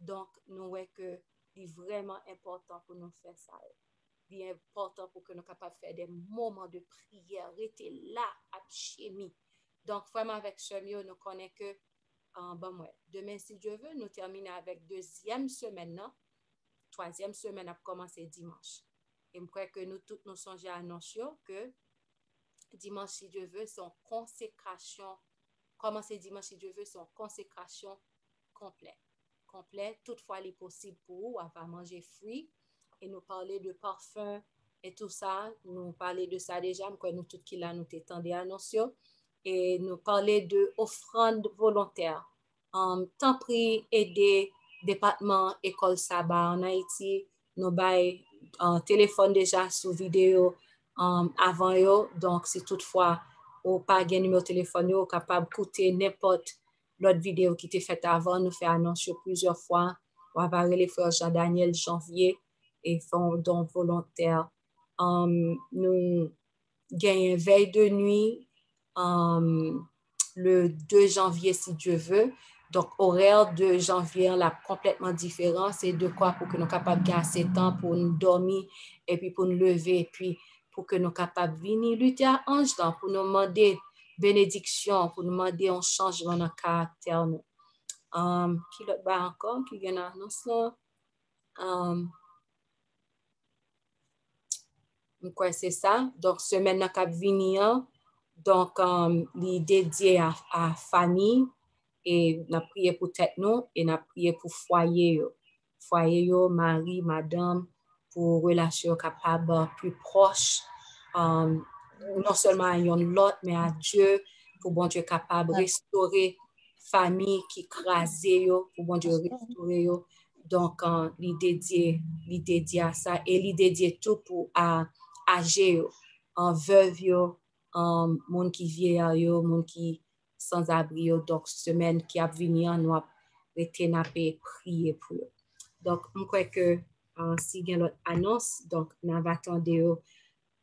donc nous voyons que c'est vraiment important pour nous faire ça. C'est important pour que nous soyons capables de faire des moments de prière, rester là, à chimie. Donc, vraiment, avec Chemio, nous connaissons que, demain, si Dieu veut, nous terminons avec deuxième semaine, non? Troisième semaine a commencé dimanche. Et je crois que nous tous nous songeons à annoncer que dimanche, si Dieu veut, son consécration, commencer dimanche, si Dieu veut, son consécration complète. Toutefois, il est possible pour vous, on va manger fruits. Et nous parler de parfum et tout ça. Nous parler de ça déjà, mais nous tout qui là nous t'étendons annoncer. Et nous parler de offrande volontaire. Tant pris aider département école Sabah en Haïti. Nous bail téléphone déjà sous vidéo avant yo. Donc si toutefois ou pas gain numéro téléphone yo capable d'écouter n'importe l'autre vidéo qui était faite avant, nous fait annoncer plusieurs fois. On va les frères Jean-Daniel Janvier et font don volontaire. Nous gagnons veille de nuit le 2 janvier si Dieu veut. Donc, horaire de janvier là complètement différent. C'est de quoi pour que nous capables de gagner assez de temps pour nous dormir et puis pour nous lever et puis pour que nous capables de venir lutter à ange là pour nous demander bénédiction, pour nous demander un changement dans le caractère. Qui l'autre bas encore qui vient annoncer là? Quoi c'est ça? Donc, semaine qui venir, donc, il dédié à famille et n'a prié pour tête nous et n'a prié pour foyer. Foyer, mari, madame, pour relation capable plus proche non seulement à l'autre, mais à Dieu, pour bon Dieu capable de restaurer famille qui crasée, pour bon Dieu restaurer. Donc, l'idée dédié à ça et l'idée dédié tout pour âgé, en veuve, en monde qui vieillard, monde qui sans abri. Donc, semaine qui a venir, nous avons prier pour eux. Donc, je crois que si il y a l'autre annonce, donc, nous attendons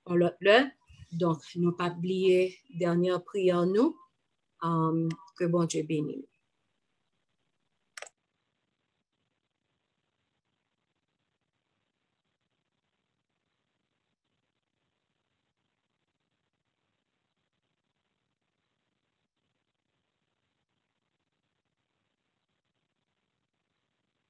l'autre là. Donc, nous pas oublier dernière prière, nous, que bon Dieu bénisse.